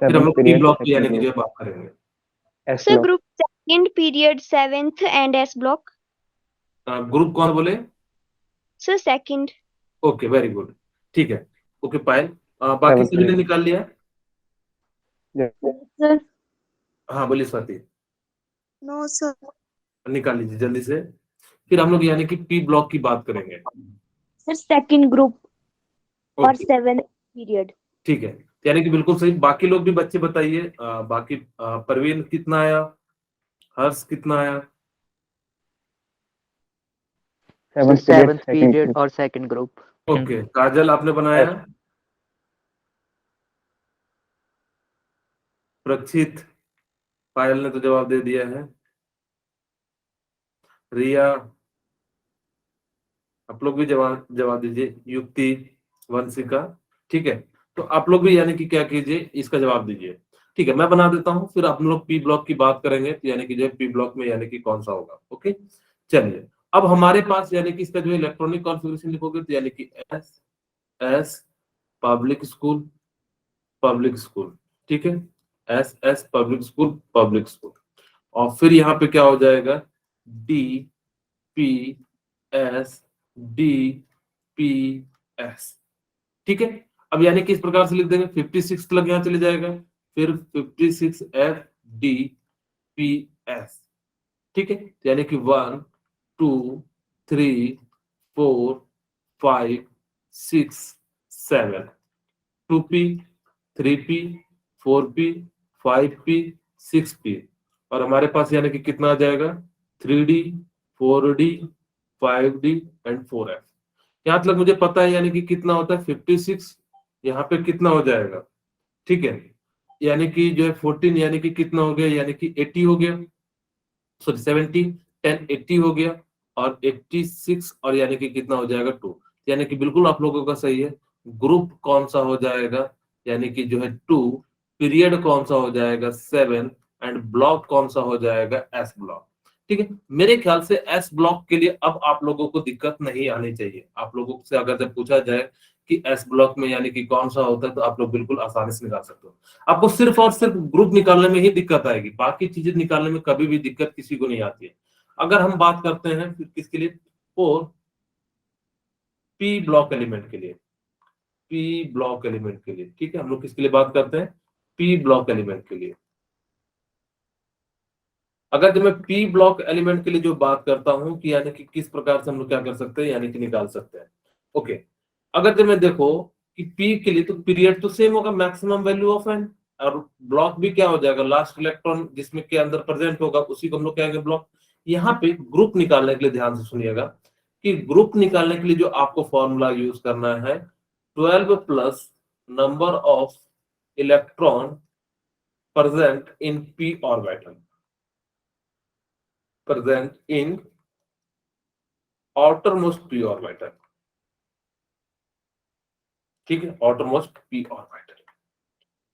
फिर हम लोग पी ब्लॉक की यानी कि जो है बात करेंगे। Sir group second period 7th and S block. Group कौन बोले? Sir second. Okay, very good, ठीक है। ओके पायल, बाकी सभी ने निकाल लिया? सर। हाँ बोलिए स्वाति। No sir. निकाल लीजिए जल्दी से, फिर हम लोग यानी कि पी ब्लॉक की बात करेंगे। सर सेकंड ग्रुप और ओके, 7th पीरियड। ठीक है, यानी कि बिल्कुल सही। बाकी लोग भी बच्चे बताइए, बाकी परवीन कितना आया, हर्ष कितना आया? So seventh period or second group. Okay, Kajal आपने बनाया? प्रक्षित, पायल ने तो जवाब दे दिया है। रिया, आप लोग भी जवाब जवाब दीजिए। युक्ति, वंशिका, ठीक है, तो आप लोग भी यानी कि क्या कीजिए, इसका जवाब दीजिए। ठीक है, मैं बना देता हूँ, फिर आप लोग पी ब्लॉक की बात करेंगे, तो यानी कि जो है पी ब्लॉक में यानी कि कौन सा होगा। ओके, चलिए, अब हमारे पास यानी कि इसका जो है इलेक्ट्रॉनिक कॉन्फ़िगरेशन लिखोगे, तो यानी कि S S public school, public school, ठीक है, S S public school, public school, और फिर यहाँ पे क्या हो जाएगा, D P S, D P S, ठीक है। अब यानी कि इस प्रकार से लिख देंगे, 56 तक यहाँ चले जाएगा, फिर 56 एफ डी पी एस, ठीक है, यानी कि 1 2 3 4 5 6 7, 2p 3p 4p 5p 6p, और हमारे पास यानी कि कितना आ जाएगा, 3d 4d 5d and 4f। यहाँ तक मुझे पता है यानी कि कितना होता है 56, यहाँ पे कितना हो जाएगा, ठीक है, यानी कि जो है 14, यानी कि कितना हो गया, यानी कि 80 हो गया, सॉरी 70, 10 80 हो गया, और 86, और यानी कि कितना हो जाएगा 2, यानी कि बिल्कुल आप लोगों का सही है। ग्रुप कौन सा हो जाएगा, यानी कि जो है 2, पीरियड कौन सा हो जाएगा 7, एंड ब्लॉक कौन सा हो जाएगा एस ब्लॉक, ठीक है। मेरे ख्याल से एस ब्लॉक के लिए अब आप लोगों को दिक्कत नहीं आनी चाहिए। आप लोगों से अगर जब पूछा जाए कि एस ब्लॉक में यानी कि कौन सा होता है, तो आप लोग बिल्कुल आसानी से निकाल सकते हो। आपको सिर्फ और सिर्फ ग्रुप निकालने में ही दिक्कत आएगी, बाकी चीजें निकालने में कभी भी दिक्कत किसी को नहीं आती है। अगर हम बात करते हैं फिर किसके लिए, फोर पी ब्लॉक एलिमेंट के लिए, पी ब्लॉक एलिमेंट के लिए, ठीक है, हम लोग किसके लिए बात करते हैं, पी ब्लॉक एलिमेंट के लिए। अगर जब मैं पी ब्लॉक एलिमेंट के लिए जो बात करता हूं कि यानी कि किस प्रकार से हम लोग क्या कर सकते हैं, यानी कि निकाल सकते हैं। ओके, अगर जब मैं देखो कि पी के लिए तो पीरियड तो सेम होगा, मैक्सिमम वैल्यू ऑफ एन, और ब्लॉक भी क्या हो जाएगा, लास्ट इलेक्ट्रॉन जिसमें के अंदर प्रेजेंट होगा उसी को हम लोग कहेंगे ब्लॉक। यहाँ पे ग्रुप निकालने के लिए ध्यान से सुनिएगा कि ग्रुप निकालने के लिए जो आपको फॉर्मूला यूज करना है 12 plus number of electron present in P orbital, present in outermost p orbital, ठीक है, outermost p orbital।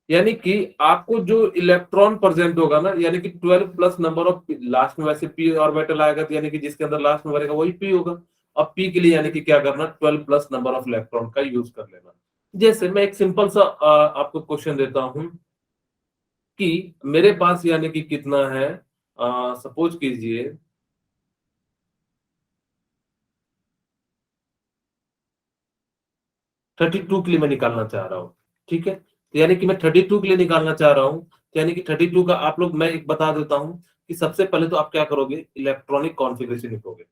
यानी कि आपको जो इलेक्ट्रॉन प्रेजेंट होगा ना, यानी कि 12 प्लस नंबर ऑफ, लास्ट में वैसे p ऑर्बिटल आएगा तो यानी कि जिसके अंदर लास्ट में रहेगा वही p होगा। अब p के लिए यानी कि क्या करना, 12 प्लस नंबर ऑफ इलेक्ट्रॉन का यूज कर लेना। जैसे मैं एक सिंपल सा आपको क्वेश्चन देता हूं कि मेरे पास यानी कि कितना है, सपोज कीजिए 32 के लिए मैं निकालना चाह रहा हूँ, ठीक है। तो यानी कि मैं 32 के लिए निकालना चाह रहा हूँ, तो यानी कि 32 का आप लोग, मैं एक बता देता हूँ कि सबसे पहले तो आप क्या करोगे, इलेक्ट्रॉनिक कॉन्फ़िगरेशन लिखोगे,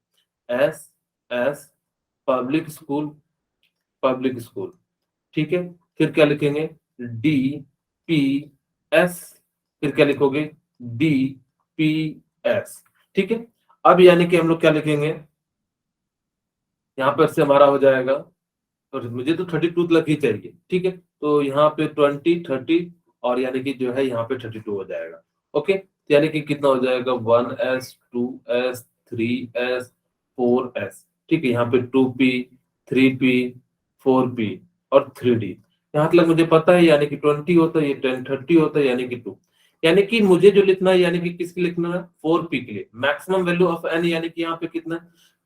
एस एस पब्लिक स्कूल, ठीक है। फिर क्या लिखेंगे, डी पी एस, फिर क्या लिखोगे, डी पी एस, ठीक है। अब यानी कि हम लोग क्या लिखेंगे, यहाँ पर से हमारा हो जाएगा, और मुझे तो 32 तक ही चाहिए, ठीक है। तो यहाँ पे 20 30 और यानी कि जो है यहाँ पे 32 हो जाएगा। ओके, तो यानी कि कितना हो जाएगा, 1s 2s 3s 4s, ठीक है। यहाँ पे 2p 3p 4p और 3d, यहाँ तक मुझे पता है, यानी कि 20 होता है, ये 10 30 होता है, यानी कि 2। यानी कि मुझे जो लिखना है, यानी कि किसके लिखना है, 4p के लिए मैक्सिमम वैल्यू ऑफ n, यानी कि यहाँ पे कितना है,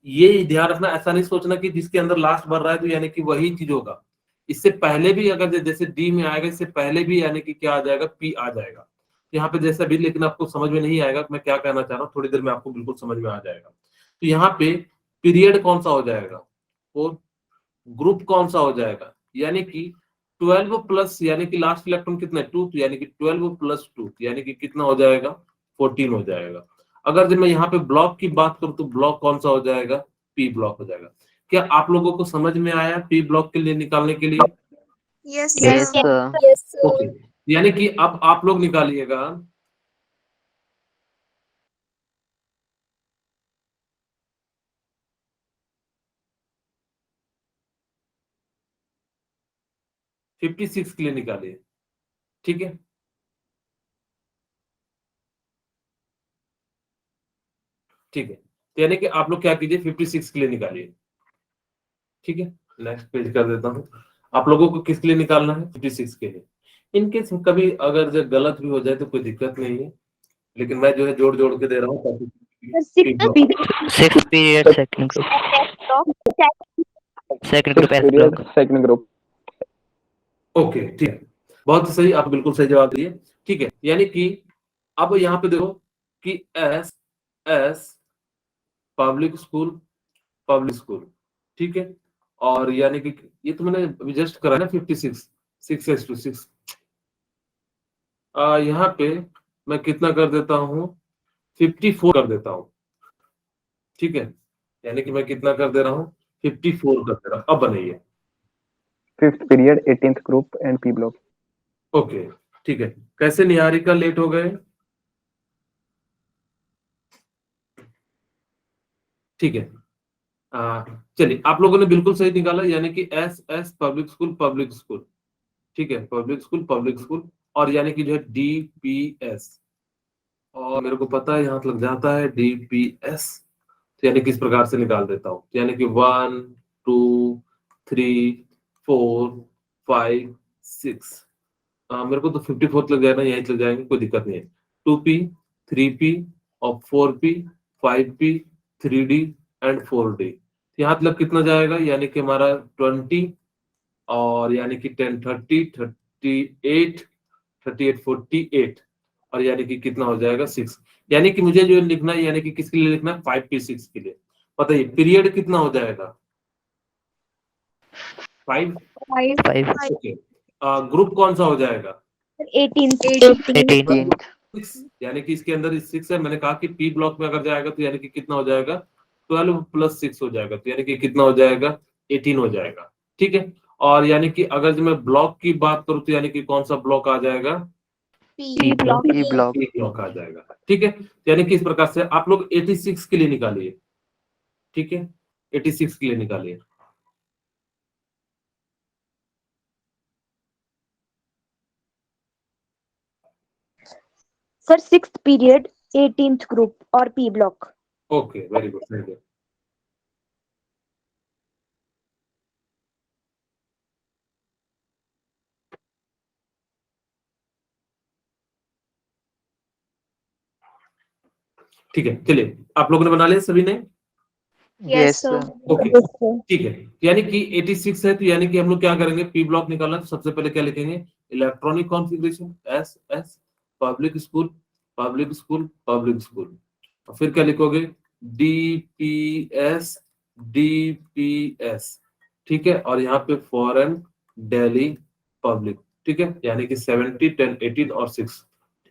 ये ध्यान रखना, ऐसा नहीं सोचना कि जिसके अंदर लास्ट भर रहा है तो यानी कि वही चीज होगा। इससे पहले भी अगर जैसे डी में आएगा, इससे पहले भी यानी कि क्या आ जाएगा, पी आ जाएगा यहाँ पे जैसा भी, लेकिन आपको समझ में नहीं आएगा मैं क्या कहना चाह रहा हूँ, थोड़ी देर में आपको बिल्कुल समझ में आ जाएगा। तो यहाँ पे पीरियड कौन सा हो जाएगा, और ग्रुप कौन सा हो जाएगा, यानी कि 12 प्लस, यानी कि लास्ट इलेक्ट्रॉन कितना है 2, तो यानी कि 12 प्लस 2 यानी कि कितना हो जाएगा, 14 हो जाएगा। अगर जब मैं यहाँ पे ब्लॉक की बात करूं तो ब्लॉक कौन सा हो जाएगा, पी ब्लॉक हो जाएगा। क्या आप लोगों को समझ में आया पी ब्लॉक के लिए निकालने के लिए? Yes, Yes, sir. sir. Yes, sir. Okay, यानी कि अब आप लोग निकालिएगा, फिफ्टी सिक्स के लिए निकालिए, ठीक है। ठीक है, तो यानी कि आप लोग क्या कीजिए, 56 के लिए निकालिए, ठीक है। नेक्स्ट पेज कर देता हूँ, आप लोगों को किसके लिए निकालना है, 56 के लिए। इनकेस कभी अगर जो गलत भी हो जाए तो कोई दिक्कत नहीं है, लेकिन मैं जो है जोड़ जोड़ के दे रहा हूँ ताकि Sixth period, second group. Second group S block. Second group. Okay, ठीक है, बहुत सही, आप बिल्कुल सही जवाब दिए, ठीक है। यानी कि अब यहाँ पे देखो कि एस एस पब्लिक स्कूल, ठीक है। और यानी कि ये तो मैंने अभी जस्ट करा ना 56 6s to 6, यहाँ पे मैं कितना कर देता हूँ, 54 कर देता हूँ, ठीक है। यानी कि मैं कितना कर दे रहा हूँ, 54 कर दे रहा हूँ। अब बनाइए, fifth period 18th group and P block. Okay, ठीक है। कैसे निहारिका लेट हो गए, ठीक है। चलिए, आप लोगों ने बिल्कुल सही निकाला, यानी कि एस एस पब्लिक स्कूल, ठीक है, पब्लिक स्कूल, और यानी कि जो है DPS, और मेरे को पता है यहाँ तक लग जाता है DPS, तो यानी किस प्रकार से निकाल देता हूँ, यानी कि 1 2 3 4 5 6, मेरे को तो 54 लग जाएगा, यहीं लग जाएंगे, कोई दिक्कत नहीं है। 2p 3p और 4p 5p 3d and 4d, यहाँ तक कितना जाएगा, यानी कि हमारा 20 और यानी कि 10 30 38 48 और यानी कि कितना हो जाएगा 6। यानी कि मुझे जो लिखना है, यानी कि किसके लिए लिखना है, 5p6 के लिए। बताइए पीरियड कितना हो जाएगा, 5। Five. ओके, ग्रुप कौन सा हो जाएगा, 18 18. 6, यानी कि इसके अंदर 6 है। मैंने कहा कि पी ब्लॉक में अगर जाएगा तो यानी कि कितना हो जाएगा, 12 + 6 हो जाएगा, तो यानी कि कितना हो जाएगा, 18 हो जाएगा। ठीक है, और यानी कि अगर जो मैं ब्लॉक की बात करूं तो यानी कि कौन सा ब्लॉक आ जाएगा, P block. P P block. P block आ जाएगा। ठीक है, यानी कि इस प्रकार से आप लोग 86 के लिए निकालिए। ठीक है, 86 के लिए निकालिए। Sir, 6th period, 18th group or P block. Okay, very good, very good. ठीक है, चलिए आप लोगों ने बना लिया सभी ने? Yes, sir. Okay, Yes, sir. ठीक है, यानी कि 86 है, तो यानी कि हम लोग क्या करेंगे, पी ब्लॉक निकालना है तो सबसे पहले क्या लिखेंगे, electronic configuration S S, public school public school public school, और फिर क्या लिखोगे, डीपीएस डीपीएस। ठीक है, और यहाँ पे फॉरेन दिल्ली पब्लिक। ठीक है, यानी कि 70 10 18 और 6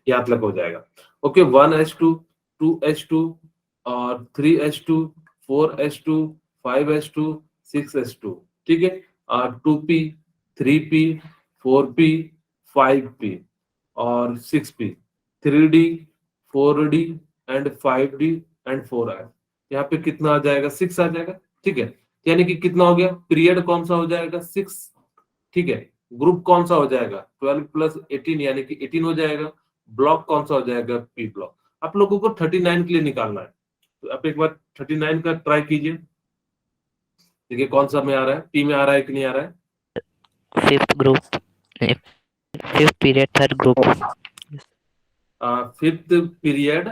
याद लग हो जाएगा। ओके, 1H2 2H2 और 3H2 4H2 5H2 6H2। ठीक है, और 2P 3P 4P 5P और 6P 3D 4D and 5D and 4I। यहाँ पे कितना आ जाएगा, 6 आ जाएगा। ठीक है, यानी कि कितना हो गया, पीरियड कौन सा हो जाएगा, 6। ठीक है, ग्रुप कौन सा हो जाएगा, 12 + 18 यानी कि 18 हो जाएगा। ब्लॉक कौन सा हो जाएगा, पी ब्लॉक। आप लोगों को 39 के लिए निकालना है, तो आप एक बार 39 का ट्राई कीजिए, देखिए कौन सा में आ रहा है, पी में आ रहा है कि नहीं आ रहा है। 5th group. 5th period, 3rd group. 5th period,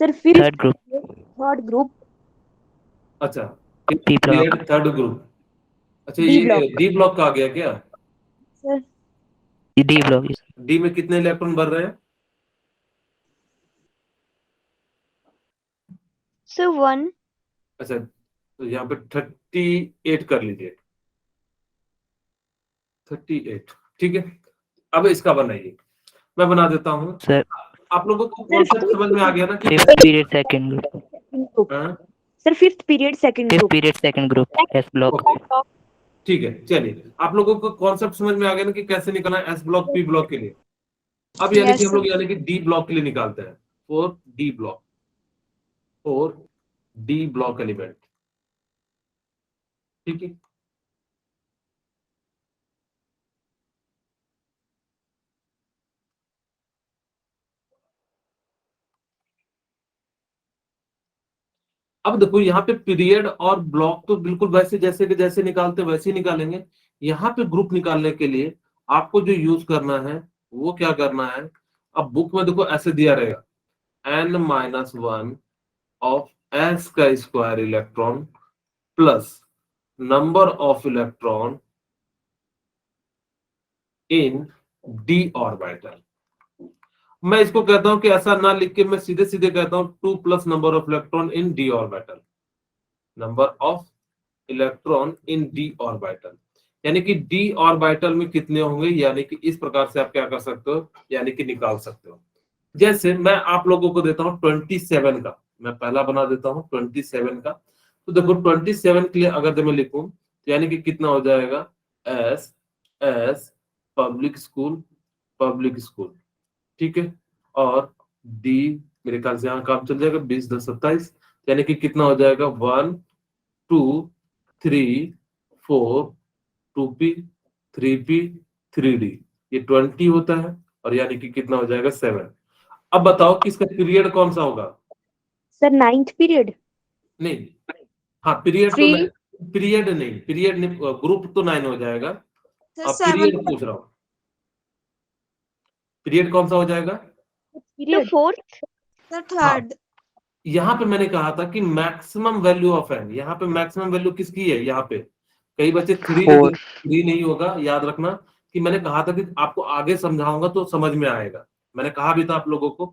Sir, 5th 3rd group. third group, अच्छा, P period block. 3rd group. अच्छा, D ये block. डी ब्लॉक का आ गया क्या? Sir, D block. डी में कितने इलेक्ट्रॉन भर रहे हैं? So 1. अच्छा, तो यहाँ पे 38 कर लीजिए, 38। ठीक है, अब इसका बनाइए, मैं बना देता हूँ। Sir, आप लोगों को कॉन्सेप्ट समझ में आ गया ना कि 5th period, 2nd group. second group. हाँ? Sir, 5th period, second 5th group. period, 2nd group. S block. Okay, ठीक है, चलिए आप लोगों को कॉन्सेप्ट समझ में आ गया ना कि कैसे निकालना है एस ब्लॉक पी ब्लॉक के लिए। अब यानी कि हम लोग यानी कि डी ब्लॉक के लिए निकालते हैं, फॉर डी ब्लॉक एलिमेंट। ठीक है, अब देखो यहाँ पे पीरियड और ब्लॉक तो बिल्कुल वैसे जैसे के जैसे निकालते वैसे ही निकालेंगे। यहाँ पे ग्रुप निकालने के लिए आपको जो यूज करना है वो क्या करना है, अब बुक में देखो ऐसे दिया रहेगा, n-1 ऑफ s का square electron plus number of electron in d orbital. मैं इसको कहता हूं कि ऐसा ना लिख के मैं सीधे सीधे कहता हूं 2 plus number of electron in d orbital, number of electron in d orbital, यानी कि d ऑर्बिटल में कितने होंगे, यानी कि इस प्रकार से आप क्या कर सकते हो, यानी कि निकाल सकते हो। जैसे मैं आप लोगों को देता हूं 27 का, मैं पहला बना देता हूं 27 का। तो देखो 27 के लिए अगर मैं लिखूं तो यानी कि कितना हो जाएगा, एस एस पब्लिक स्कूल। ठीक है, और डी मेरे ख्याल से यहाँ काम चल जाएगा, 20 10 27, यानी कि कितना हो जाएगा, 1 2 3 4 2p 3p 3d, ये 20 होता है, और यानी कि कितना हो जाएगा, 7। अब बताओ कि इसका पीरियड कौन सा होगा। Sir, 9th period. नहीं, हाँ पीरियड तो Three. पीरियड नहीं, ग्रुप तो 9 हो जाएगा। अब Sir, पीरियड पूछ रहा हूँ, पीरियड कौन सा हो जाएगा। So Period. 4th. Sir, हाँ, यहाँ पे मैंने कहा था कि मैक्सिमम वैल्यू ऑफ एन, यहाँ पे मैक्सिमम वैल्यू किसकी है, यहाँ पे कई बच्चे 3 नहीं होगा, याद रखना कि मैंने कहा था कि आपको आगे समझाऊंगा तो समझ में आएगा। मैंने कहा भी था आप लोगों को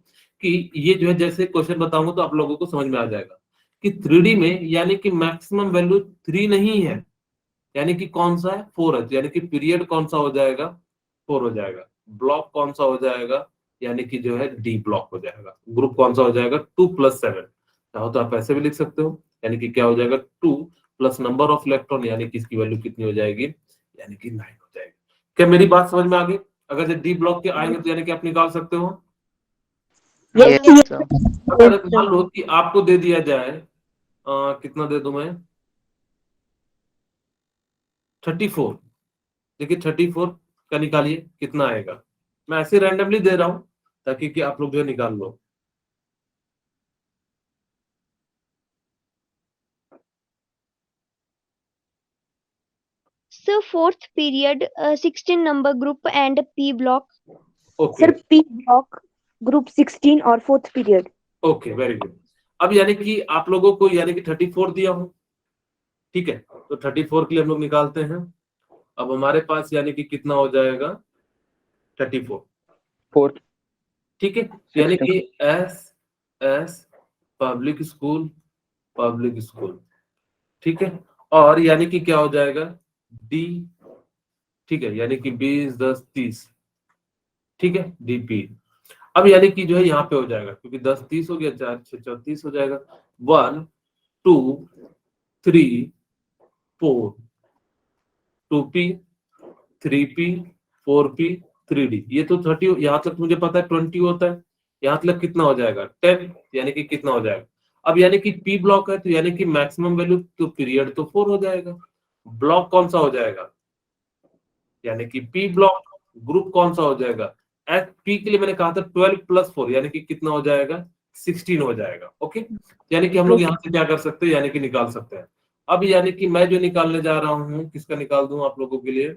कि ये जो है जैसे क्वेश्चन बताऊंगा तो आप लोगों को समझ में आ जाएगा कि 3D में यानी कि मैक्सिमम वैल्यू 3 नहीं है, यानी कि कौन सा है, 4 है, यानी कि पीरियड कौन सा हो जाएगा, 4 हो जाएगा। ब्लॉक कौन सा हो जाएगा, यानी कि जो है डी ब्लॉक हो जाएगा। ग्रुप कौन सा हो जाएगा? 2+7। चाहो तो आप ऐसे भी लिख सकते हो, यानी कि क्या हो जाएगा? 2 प्लस नंबर ऑफ इलेक्ट्रॉन, यानी कि इसकी वैल्यू कितनी हो जाएगी? यानी कि 9 हो जाएगी। क्या मेरी बात समझ में आ गई? अगर डी ब्लॉक के आएंगे तो यानी कि आप निकाल सकते हो। Yes, sir. अगर मान लो कि आपको दे दिया जाए कितना दे दूं मैं? 34। देखिए 34 का निकालिए कितना आएगा। मैं ऐसे रैंडमली दे रहा हूं ताकि कि आप लोग जो है निकाल लो। So fourth period, 16 number group and P block. Okay Sir, P block, group 16 और fourth period. Okay, very good. अब यानी कि आप लोगों को यानी कि 34 दिया हूं, ठीक है, तो 34 के लिए हम लोग निकालते हैं। अब हमारे पास यानी कि कितना हो जाएगा? 34, 4, ठीक है। यानी 16. कि एस एस पब्लिक स्कूल, ठीक है। और यानी कि क्या हो जाएगा? डी, ठीक है, यानी कि 20, 10, 30, ठीक है, डीपी। अब यानी कि जो है यहाँ पे हो जाएगा, क्योंकि 10, 30 हो गया, 4, 6, 34 हो जाएगा। 1, 2, 3, 4, 2p, 3p, 4p, 3d। ये तो 30, यहाँ तक मुझे पता है 20 होता है। यहाँ तक कितना हो जाएगा? 10, यानी कि कितना हो जाएगा? अब यानी कि पी ब्लॉक है तो यानी कि मैक्सिमम वैल्यू तो पीरियड तो 4 हो जाएगा। ब्लॉक कौन सा हो जाएगा? यानी कि पी ब्लॉक। ग्रुप कौन सा हो जाएगा? एफ पी के लिए मैंने कहा था 12+4, यानी कि कितना हो जाएगा? 16 हो जाएगा। ओके, यानी कि हम लोग यहाँ से क्या कर सकते हैं? यानी कि निकाल सकते हैं। अब यानी कि मैं जो निकालने जा रहा हूँ, किसका निकाल दूं आप लोगों के लिए?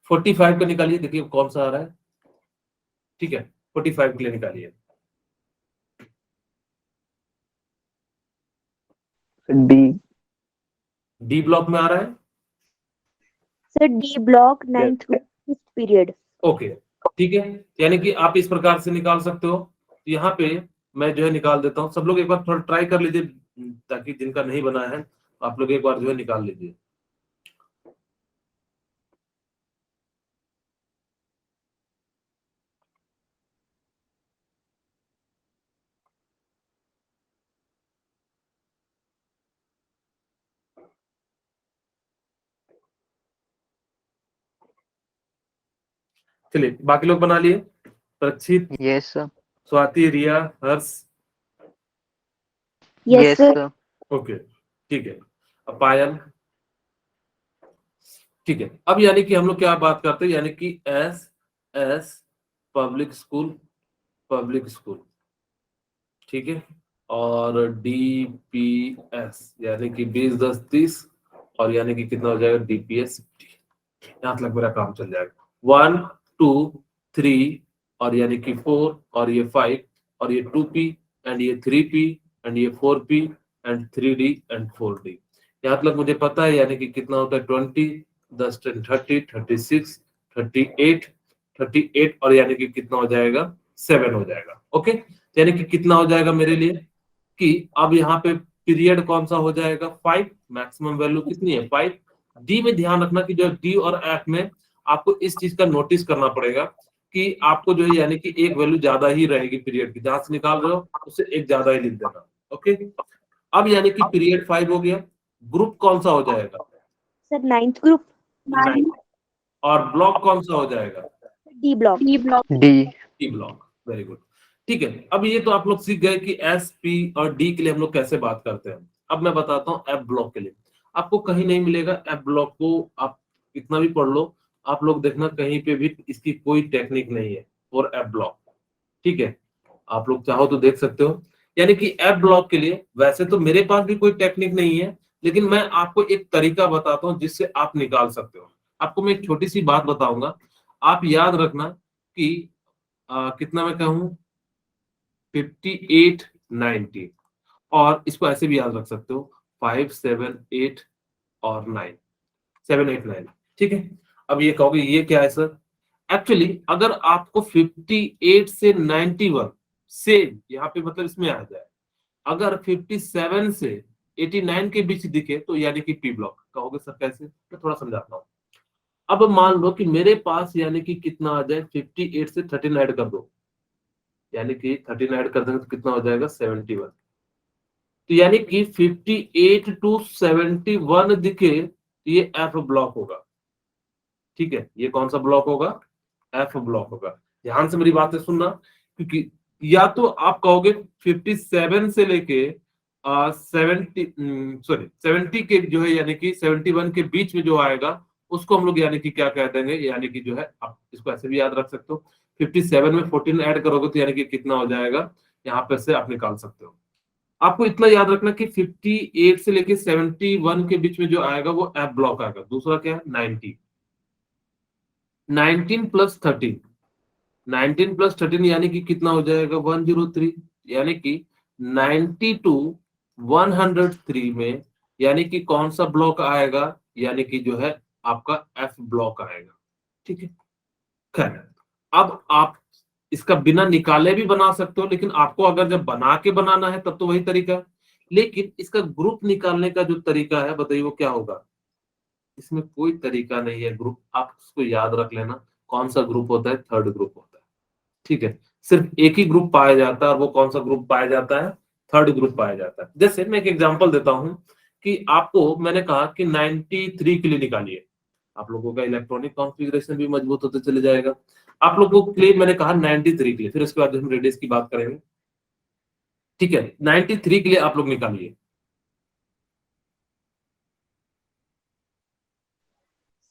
45 का निकालिए, देखिए कौन सा आ रहा है, ठीक है। 45 के लिए निकालिए। D, डी ब्लॉक में आ रहा है। Sir, D block, ninth group, fifth period. Okay, ठीक है, यानी कि आप इस प्रकार से निकाल सकते हो। तो यहाँ पे मैं जो है निकाल देता हूँ। सब लोग एक बार थोड़ा ट्राई कर लीजिए, ताकि जिनका नहीं बना है आप लोग एक बार जो है निकाल लीजिए। चलिए, बाकी लोग बना लिए? प्रक्षित, Yes, sir. स्वाति, रिया, हर्ष। Yes, Yes, sir. sir. Okay, ठीक है। अब पायल, ठीक है। अब यानी कि हम लोग क्या बात करते हैं? यानी कि एस एस पब्लिक स्कूल, ठीक है। और डीपीएस यानी कि 20, 10, 30, और यानी कि कितना हो जाएगा? डीपीएस 50। यहाँ तक मेरा काम चल जाएगा। 1, 2, 3, और यानी कि 4, और ये 5, और ये 2p, एंड ये 3p, एंड ये 4p, and 3d, and 4d। यहाँ तक मुझे पता है, यानी कि कितना होता है? 20, 10, 10, 30, 36, 38, 38, और यानी कि कितना हो जाएगा? 7 हो जाएगा। ओके, यानी कि कितना हो जाएगा मेरे लिए? कि अब यहाँ पे पीरियड कौन सा हो जाएगा? 5। मैक्सिमम वैल्यू कितनी है? 5। डी में ध्यान रखना कि जो डी और एफ में आपको इस चीज का नोटिस करना पड़ेगा कि आपको जो है यानी कि एक वैल्यू ज्यादा ही रहेगी पीरियड की। जहां से निकाल रहे हो उससे एक ज्यादा ही लिख देना। ओके, अब यानी कि पीरियड 5 हो गया। ग्रुप कौन सा हो जाएगा? Sir, ninth group, 9। और ब्लॉक कौन सा हो जाएगा? D block. D. D block, very good, ठीक है। अब ये तो आप लोग सीख गए कि एस, पी और डी के लिए हम लोग कैसे बात करते हैं। अब मैं बताता हूँ एफ ब्लॉक के लिए। आपको कहीं नहीं मिलेगा एफ ब्लॉक को, आप कितना भी पढ़ लो, आप लोग देखना कहीं पे भी इसकी कोई टेक्निक नहीं है और एफ ब्लॉक, ठीक है। आप लोग चाहो तो देख सकते हो। यानी कि एफ ब्लॉक के लिए वैसे तो मेरे पास भी कोई टेक्निक नहीं है, लेकिन मैं आपको एक तरीका बताता हूँ जिससे आप निकाल सकते हो। आपको मैं एक छोटी सी बात बताऊंगा, आप याद रखना कि कितना मैं कहूँ? 58, 90, और इसको ऐसे भी याद रख सकते हो 5, 7, 8 और 9, 7, 8, 9, ठीक है। अब ये कहोगे ये क्या है सर? एक्चुअली अगर आपको 58 से 91 से यहाँ पे मतलब इसमें आ जाए, अगर 57 से 89 के बीच दिखे तो यानी कि पी ब्लॉक। कहोगे सर कैसे? मैं थोड़ा समझाता हूँ। अब मान लो कि मेरे पास यानी कि कितना आ जाए, 58 से 13 ऐड कर दो, यानी कि 13 ऐड कर देंगे तो कितना हो जाएगा 71। तो यानी कि 58 टू 71 दिखे तो ये एफ ब्लॉक होगा। ठीक है, ये कौन सा ब्लॉक होगा? एफ ब्लॉक होगा। ध्यान से मेरी बातें सुनना, क्योंकि या तो आप कहोगे 57 से लेके 70 के जो है यानी कि 71 के बीच में जो आएगा उसको हम लोग यानी कि क्या कह देंगे, यानी कि जो है आप इसको ऐसे भी याद रख सकते हो, 57 में 14 ऐड करोगे तो यानी कि कितना हो जाएगा, यहाँ पे से आप निकाल सकते हो। आपको इतना याद रखना कि 58 से लेके 71 के बीच में जो आएगा वो एफ ब्लॉक आएगा। दूसरा क्या है? 90, 19 प्लस 13, 19 प्लस 13 यानी कि कितना हो जाएगा 103, यानी कि 90 टू 103 में यानी कि कौन सा ब्लॉक आएगा, यानी कि जो है आपका एफ ब्लॉक आएगा। ठीक है, खैर अब आप इसका बिना निकाले भी बना सकते हो, लेकिन आपको अगर जब बना के बनाना है तब तो वही तरीका है। लेकिन इसका ग्रुप निकालने का जो तरीका है बताइए वो क्या होगा? इसमें कोई तरीका नहीं है ग्रुप, आप उसको याद रख लेना। कौन सा ग्रुप होता है? थर्ड ग्रुप होता है। ठीक है, सिर्फ एक ही ग्रुप पाया जाता है और वो कौन सा ग्रुप पाया जाता है? थर्ड ग्रुप पाया जाता है। जैसे मैं एक एग्जांपल देता हूं कि आपको मैंने कहा कि 93 के लिए निकालिए, आप लोगों का इलेक्ट्रॉनिक कॉन्फ़िगरेशन भी मजबूत होते चले जाएगा। आप लोगों के लिए मैंने कहा 93 के लिए, फिर उसके बाद हम रेडियस की बात करेंगे। ठीक है, 93 के लिए आप लोग निकालिए।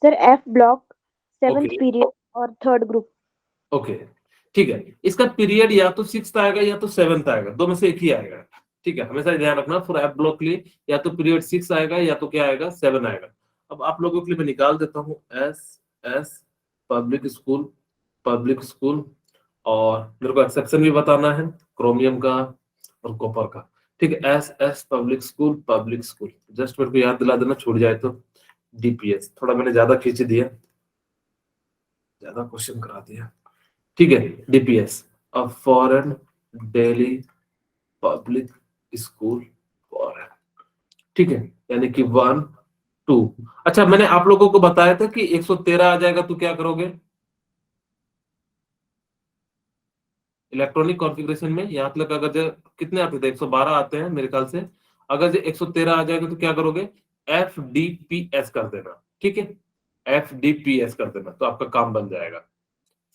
Sir F block, seventh okay period और थर्ड ग्रुप। ओके, ठीक है, इसका पीरियड या तो 6th आएगा या तो 7th आएगा, दो में से एक ही आएगा। ठीक है, हमेशा ध्यान रखना फॉर एफ ब्लॉक के लिए या तो पीरियड 6 आएगा या तो क्या आएगा 7 आएगा। अब आप लोगों के लिए मैं निकाल देता हूँ एस एस पब्लिक स्कूल, और मेरे को एक्सेप्शन भी बताना है क्रोमियम का और कॉपर का। ठीक है, S S public school, just मेरे को याद दिला देना, छूट जाए तो। डीपीएस थोड़ा मैंने ज्यादा खींच दिया, ज्यादा क्वेश्चन करा दिया। ठीक है, DPS a foreign Delhi public school foreign. ठीक है, यानी कि 1 2। अच्छा, मैंने आप लोगों को बताया था कि 113 आ जाएगा तो क्या करोगे इलेक्ट्रॉनिक कॉन्फ़िगरेशन में? यहाँ तक अगर जो कितने आते थे 112 आते हैं मेरे ख्याल से, अगर जो 113 आ जाएगा तो क्या करोगे? एफ डी पी एस कर देना। ठीक है, एफ डी पी एस कर देना तो आपका काम बन जाएगा।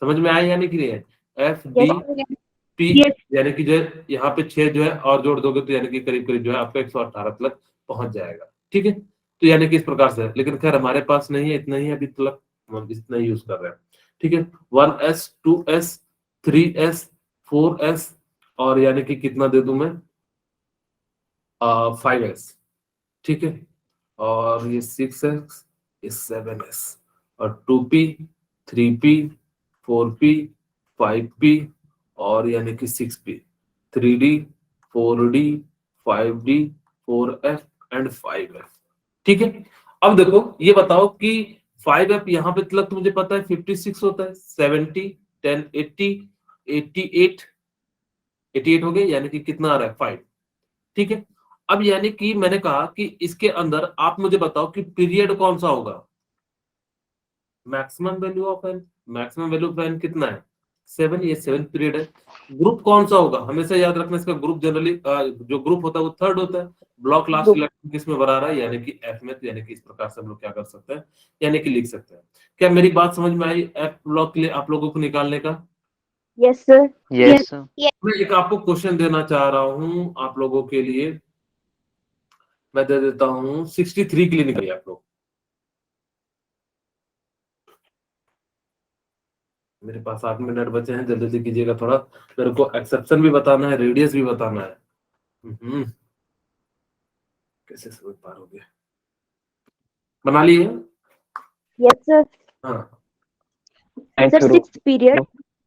समझ में आया यानी कि नहीं? एफ डी यस पी यानी कि जो है यहाँ पे 6 जो है और जोड़ दोगे तो यानी कि करीब करीब जो है आपका 118 तक पहुंच जाएगा। ठीक है, तो यानी कि इस प्रकार से, लेकिन खैर हमारे पास नहीं है, इतना ही है अभी तक, हम इतना ही यूज कर रहे हैं। ठीक है, 1s 2s 3s 4s और यानी कि कितना दे दूं मैं 5s। ठीक है, और ये 6s, ये 7s और 2p 3p 4p 5p और यानी कि 6p 3d 4d 5d 4f and 5f। ठीक है, अब देखो ये बताओ कि 5f यहाँ पे तक तो मुझे पता है 56 होता है, 70 10 80 88 88 हो गए, यानी कि कितना आ रहा है 5। ठीक है, अब यानी कि मैंने कहा कि इसके अंदर आप मुझे बताओ कि पीरियड कौन सा होगा? Maximum value of n, maximum value of n कितना है 7, ये 7th पीरियड है। ग्रुप कौन सा होगा? हमेशा याद रखना, इसका ग्रुप जनरली जो ग्रुप होता है वो थर्ड होता है। Block last group. इलेक्ट्रॉन किसमें बना रहा है? यानी कि एफ में। तो यानी कि इस प्रकार से हम लोग क्या कर सकते हैं, यानी कि लिख सकते हैं। क्या मेरी बात समझ में आई एफ ब्लॉक के लिए आप लोगों को निकालने का? Yes sir. Yes, sir. मैं एक आपको क्वेश्चन देना चाह रहा हूं आप लोगों के लिए, मैं दे देता हूं 63 के लिए निकलिए आप लोग। मेरे पास 8 मिनट बचे हैं, जल्दी जल्दी कीजिएगा थोड़ा, मेरे को एक्सेप्शन भी बताना है, रेडियस भी बताना है। कैसे समझ पाओगे? बना लिए? Yes sir. हाँ Ninth sir group. Sixth period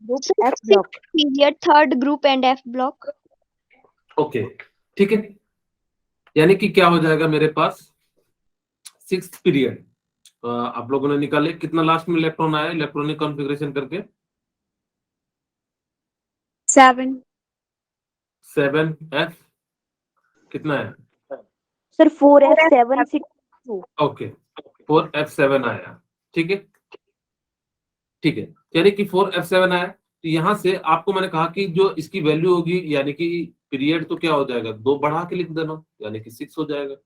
group F block. Sixth period, third group and F block. Okay, ठीक है, यानी कि क्या हो जाएगा मेरे पास 6th पीरियड। आप लोगों ने निकाले कितना लास्ट में इलेक्ट्रॉन आया इलेक्ट्रॉनिक कॉन्फ़िगरेशन करके? 7. 7f कितना है सर 4f7 6 ओके 4f7 आया, ठीक है, ठीक है, यानी कि 4f7 आया। तो यहाँ से आपको मैंने कहा कि जो इसकी वैल्यू होगी यानी कि पीरियड तो क्या हो जाएगा, 2 बढ़ा के लिख देना यानी कि 6 हो जाएगा।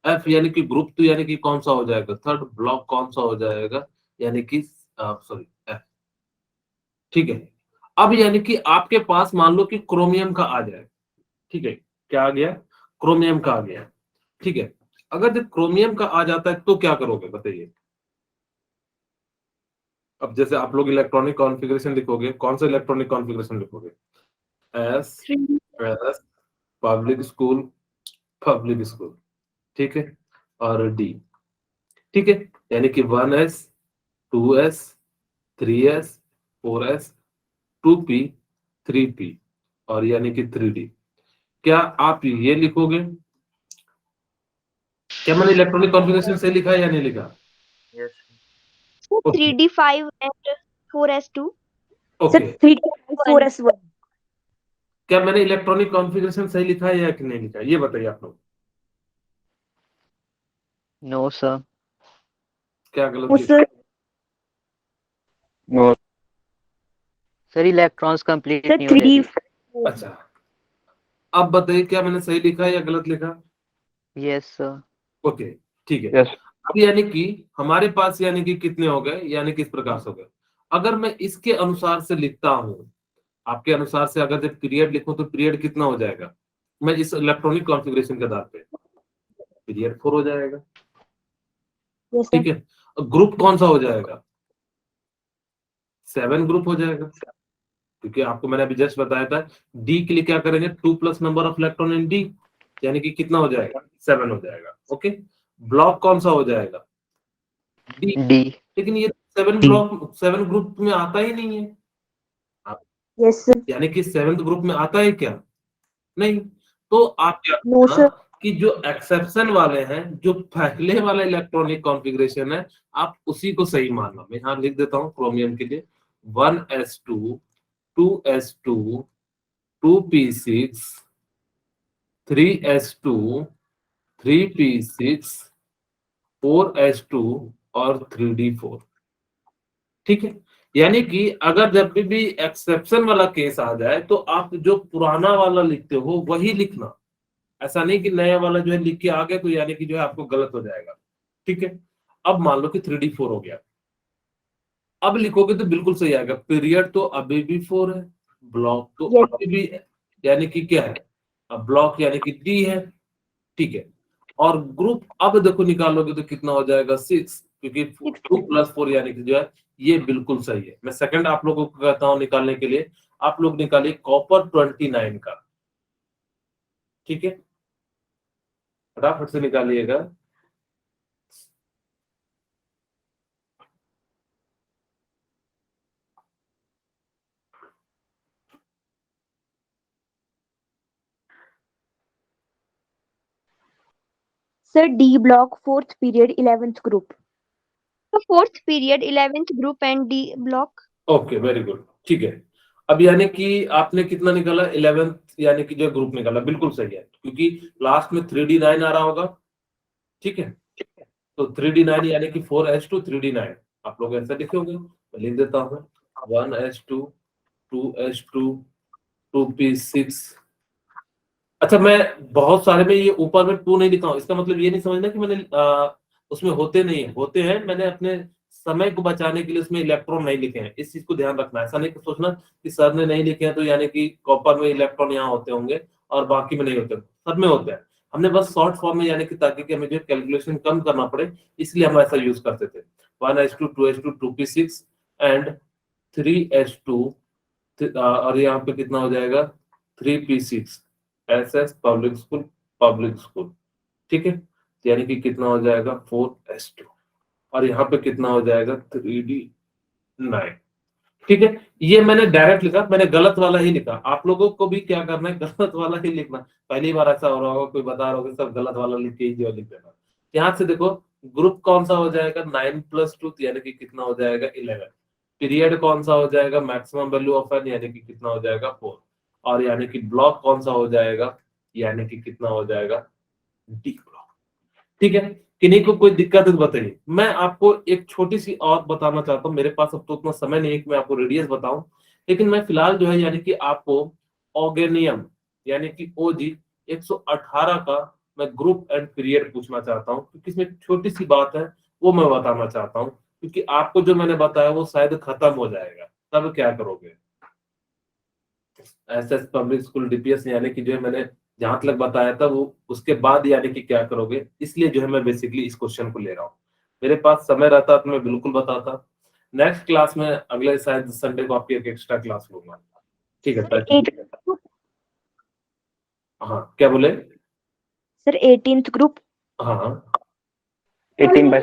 एफ यानी कि ग्रुप तो यानी कि कौन सा हो जाएगा, थर्ड ब्लॉक कौन सा हो जाएगा, यानी कि सॉरी एफ, ठीक है। अब यानी कि आपके पास मान लो कि क्रोमियम का आ जाए, ठीक है, क्या आ गया, क्रोमियम का आ गया, ठीक है। अगर जब क्रोमियम का आ जाता है तो क्या करोगे बताइए। अब जैसे आप लोग इलेक्ट्रॉनिक कॉन्फ़िगरेशन लिखोगे, कौन सा इलेक्ट्रॉनिक कॉन्फ़िगरेशन लिखोगे, एस 3 एस पब्लिक स्कूल, ठीक है, और डी, ठीक है, यानी कि 1s 2s 3s 4s 2p 3p और यानी कि 3d। क्या आप ये लिखोगे, क्या मैंने इलेक्ट्रॉनिक कॉन्फ़िगरेशन से लिखा है या नहीं लिखा? Yes. Okay 3d5 and 4s2 sir okay, 3 4s1 क्या मैंने इलेक्ट्रॉनिक कॉन्फ़िगरेशन सही लिखा है या कि नहीं लिखा है, ये बताइए आप लोग, No, sir. क्या गलत उस लिखा? No. Sir, electrons complete sir नहीं हो रहे 3 अभी। अच्छा, अब बताइए क्या मैंने सही लिखा है या गलत लिखा? Yes, sir. ओके, ठीक है। Yes. अब यानी कि हमारे पास यानी कि कितने हो गए, यानी कि इस प्रकार से हो गए। अगर मैं इसके अनुसार से लिखता हूं, आपके अनुसार से अगर जब पीरियड लिखूं तो पीरियड कितना हो जाएगा, मैं इस इलेक्ट्रॉनिक कॉन्फ़िगरेशन के आधार पे पीरियड 4 हो जाएगा, यस ठीक सर है। ग्रुप कौन सा हो जाएगा, 7 ग्रुप हो जाएगा, क्योंकि आपको मैंने अभी जस्ट बताया था डी के लिए क्या करेंगे, 2 plus number of electron in D, यानी कि कितना हो जाएगा, 7 हो जाएगा, ओके। ब्लॉक कौन सा हो जाएगा, डी, D. लेकिन ये 7 D. ब्लॉक 7 ग्रुप में आता ही नहीं है, आप- यस सर यानी कि 7th ग्रुप में आता है क्या, नहीं। तो आप क्या नो करना सर कि जो एक्सेप्शन वाले हैं, जो पहले वाला इलेक्ट्रॉनिक कॉन्फ़िगरेशन है, आप उसी को सही मानना। मैं यहाँ लिख देता हूँ क्रोमियम के लिए 1s2 2s2 2p6 3s2 3p6 4s2 और 3d4, ठीक है। यानी कि अगर जब भी एक्सेप्शन वाला केस आ जाए तो आप जो पुराना वाला लिखते हो वही लिखना, ऐसा नहीं कि नया वाला जो है लिख के आ गए तो यानी कि जो है आपको गलत हो जाएगा, ठीक है। अब मान लो कि 3d4 हो गया, अब लिखोगे तो बिल्कुल सही आएगा, पीरियड तो अभी भी 4 है, ब्लॉक तो Yes. अभी भी है, यानी कि क्या है, अब ब्लॉक यानी कि डी है, ठीक है। और ग्रुप अब देखो निकालोगे तो कितना हो जाएगा 6, क्योंकि 2 प्लस 4 यानी कि जो है ये बिल्कुल सही है। मैं सेकंड आप लोगों को कहता हूं निकालने के लिए, आप लोग निकालिए कॉपर 29 का, ठीक है, फटाफट से निकालिएगा। Sir D block 4th period 11th group So 4th period 11th group and D block. Okay very good, ठीक है। अब यानी कि आपने कितना निकाला, 11th यानी कि जो ग्रुप निकाला, बिल्कुल सही है, क्योंकि लास्ट में 3d9 आ रहा होगा, ठीक है। तो 3d9 यानी कि 4s2 3d9, आप लोग ऐसा लिखे होंगे, मैं लिख देता हूँ 1s2 2s2 2p6। अच्छा, मैं बहुत सारे में ये ऊपर में 2 नहीं लिखा हूँ, इसका मतलब ये नहीं समझना कि मैंने उसमें होते नहीं है, होते हैं, मैंने अपने समय को बचाने के लिए उसमें इलेक्ट्रॉन नहीं लिखे हैं, इस चीज को ध्यान रखना है। ऐसा नहीं सोचना कि सर ने नहीं लिखे हैं तो यानी कि कॉपर में इलेक्ट्रॉन यहाँ होते होंगे और बाकी में नहीं होते, सब में होते हैं। हमने बस शॉर्ट फॉर्म में यानी कि ताकि कि हमें जो कैलकुलेशन कम करना पड़े, इसलिए हम ऐसा यूज करते थे। 1s2 2s2 2p6 and 3s2 और यहाँ पे कितना हो जाएगा 3p6 एसएस पब्लिक स्कूल, ठीक है। यानी कि कितना हो जाएगा 4s2 और यहाँ पे कितना हो जाएगा 3d9, ठीक है। ये मैंने डायरेक्ट लिखा, मैंने गलत वाला ही लिखा, आप लोगों को भी क्या करना है, गलत वाला ही लिखना। पहली बार ऐसा हो रहा होगा, कोई बता रहा होगा, सब गलत वाला लिख के ही जो लिख देना। यहाँ से देखो ग्रुप कौन सा हो जाएगा 9+2 यानी कि कितना हो जाएगा 11, पीरियड कौन सा हो जाएगा मैक्सिमम वैल्यू ऑफ एन यानी कि कितना हो जाएगा 4, और यानी कि ब्लॉक कौन सा हो जाएगा, यानी कि कितना हो जाएगा डी ब्लॉक, ठीक है, किन्हीं को कोई दिक्कत है तो बताइए। मैं आपको एक छोटी सी और बताना चाहता हूँ, मेरे पास अब तो उतना समय नहीं है कि मैं आपको रेडियस बताऊं, लेकिन मैं फिलहाल जो है यानी कि आपको ऑर्गेनियम यानी कि ओजी 118 का मैं ग्रुप एंड पीरियड पूछना चाहता हूँ, क्योंकि इसमें छोटी सी बात है वो मैं बताना चाहता हूँ, क्योंकि आपको जो मैंने बताया वो शायद खत्म हो जाएगा, तब क्या करोगे। एसएस पब्लिक स्कूल डीपीएस यानी कि जो है मैंने जहां तक बताया था वो उसके बाद यानी कि क्या करोगे, इसलिए जो है मैं बेसिकली इस क्वेश्चन को ले रहा हूँ। मेरे पास समय रहता तो मैं बिल्कुल बताता। नेक्स्ट क्लास में अगले शायद संडे को आपकी एक एक्स्ट्रा क्लास लूंगा, ठीक है सर। हाँ क्या बोले? Sir 18th group. हाँ 18 by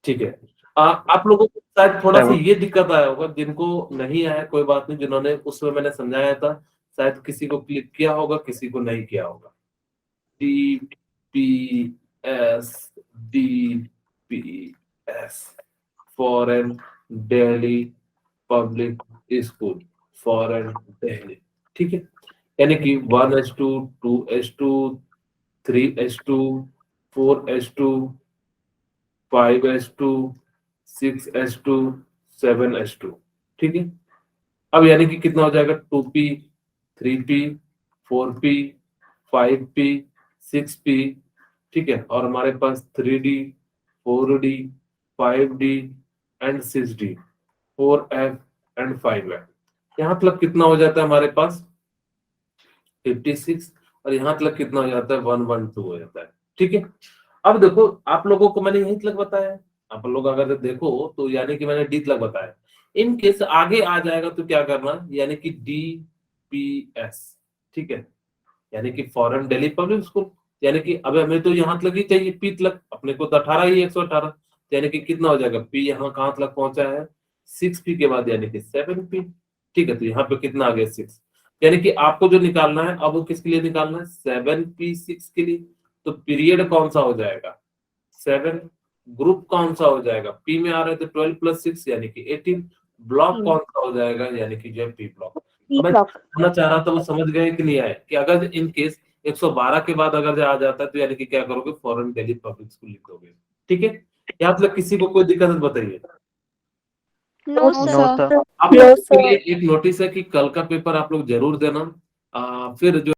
ठीक है। आप लोगों को शायद थोड़ा सा 7. ये दिक्कत आया होगा, जिनको नहीं आया कोई बात नहीं, जिन्होंने उसमें मैंने समझाया था शायद किसी को क्लिक किया होगा, किसी को नहीं किया होगा। DPS DPS foreign Delhi public school foreign Delhi, ठीक है। यानी कि 1S2 2S2 3S2 4S2 5S2 6S2 7S2, ठीक है। अब यानी कि कितना हो जाएगा 2P 3P 4P 5P 6P, ठीक है। और हमारे पास 3D 4D 5D and 6D 4F and 5F। यहाँ तक कितना हो जाता है हमारे पास 56, और यहाँ तक कितना हो जाता है 112 हो जाता है, ठीक है। अब देखो आप लोगों को मैंने यही तक बताया, आप लोग अगर देखो तो यानी कि मैंने डी तक बताया। इन केस आगे आ जाएगा तो क्या करना, यानी कि DPS, ठीक है, यानी कि फॉरेन दिल्ली पब्लिक स्कूल, यानी कि अब हमें तो यहाँ तक ही चाहिए पी तक, अपने को तो 18 ही 118, यानी कि कितना हो जाएगा पी यहाँ कहाँ तक पहुंचा है 6P के बाद यानी कि 7P, ठीक है। तो यहाँ पे कितना आ गया 6, यानी कि आपको जो निकालना है अब वो किसके लिए निकालना है 7P 6 के लिए। तो पीरियड कौन सा हो जाएगा 7, ग्रुप कौन सा हो जाएगा पी में आ रहा है तो 12 + 6 यानी कि 18, ब्लॉक कौन सा हो जाएगा यानी कि जो है पी ब्लॉक। P मैं block। समझना चाह रहा था वो समझ गए कि नहीं आए, कि अगर इन केस 112 के बाद अगर आ जाता है तो यानी कि क्या करोगे फॉरेन दिल्ली पब्लिक स्कूल लिख दोगे, ठीक है। यहाँ तक किसी को कोई दिक्कत है तो बताइए। No, No, sir. sir. आप लोग के लिए एक नोटिस है कि कल का पेपर आप लोग जरूर देना, फिर जो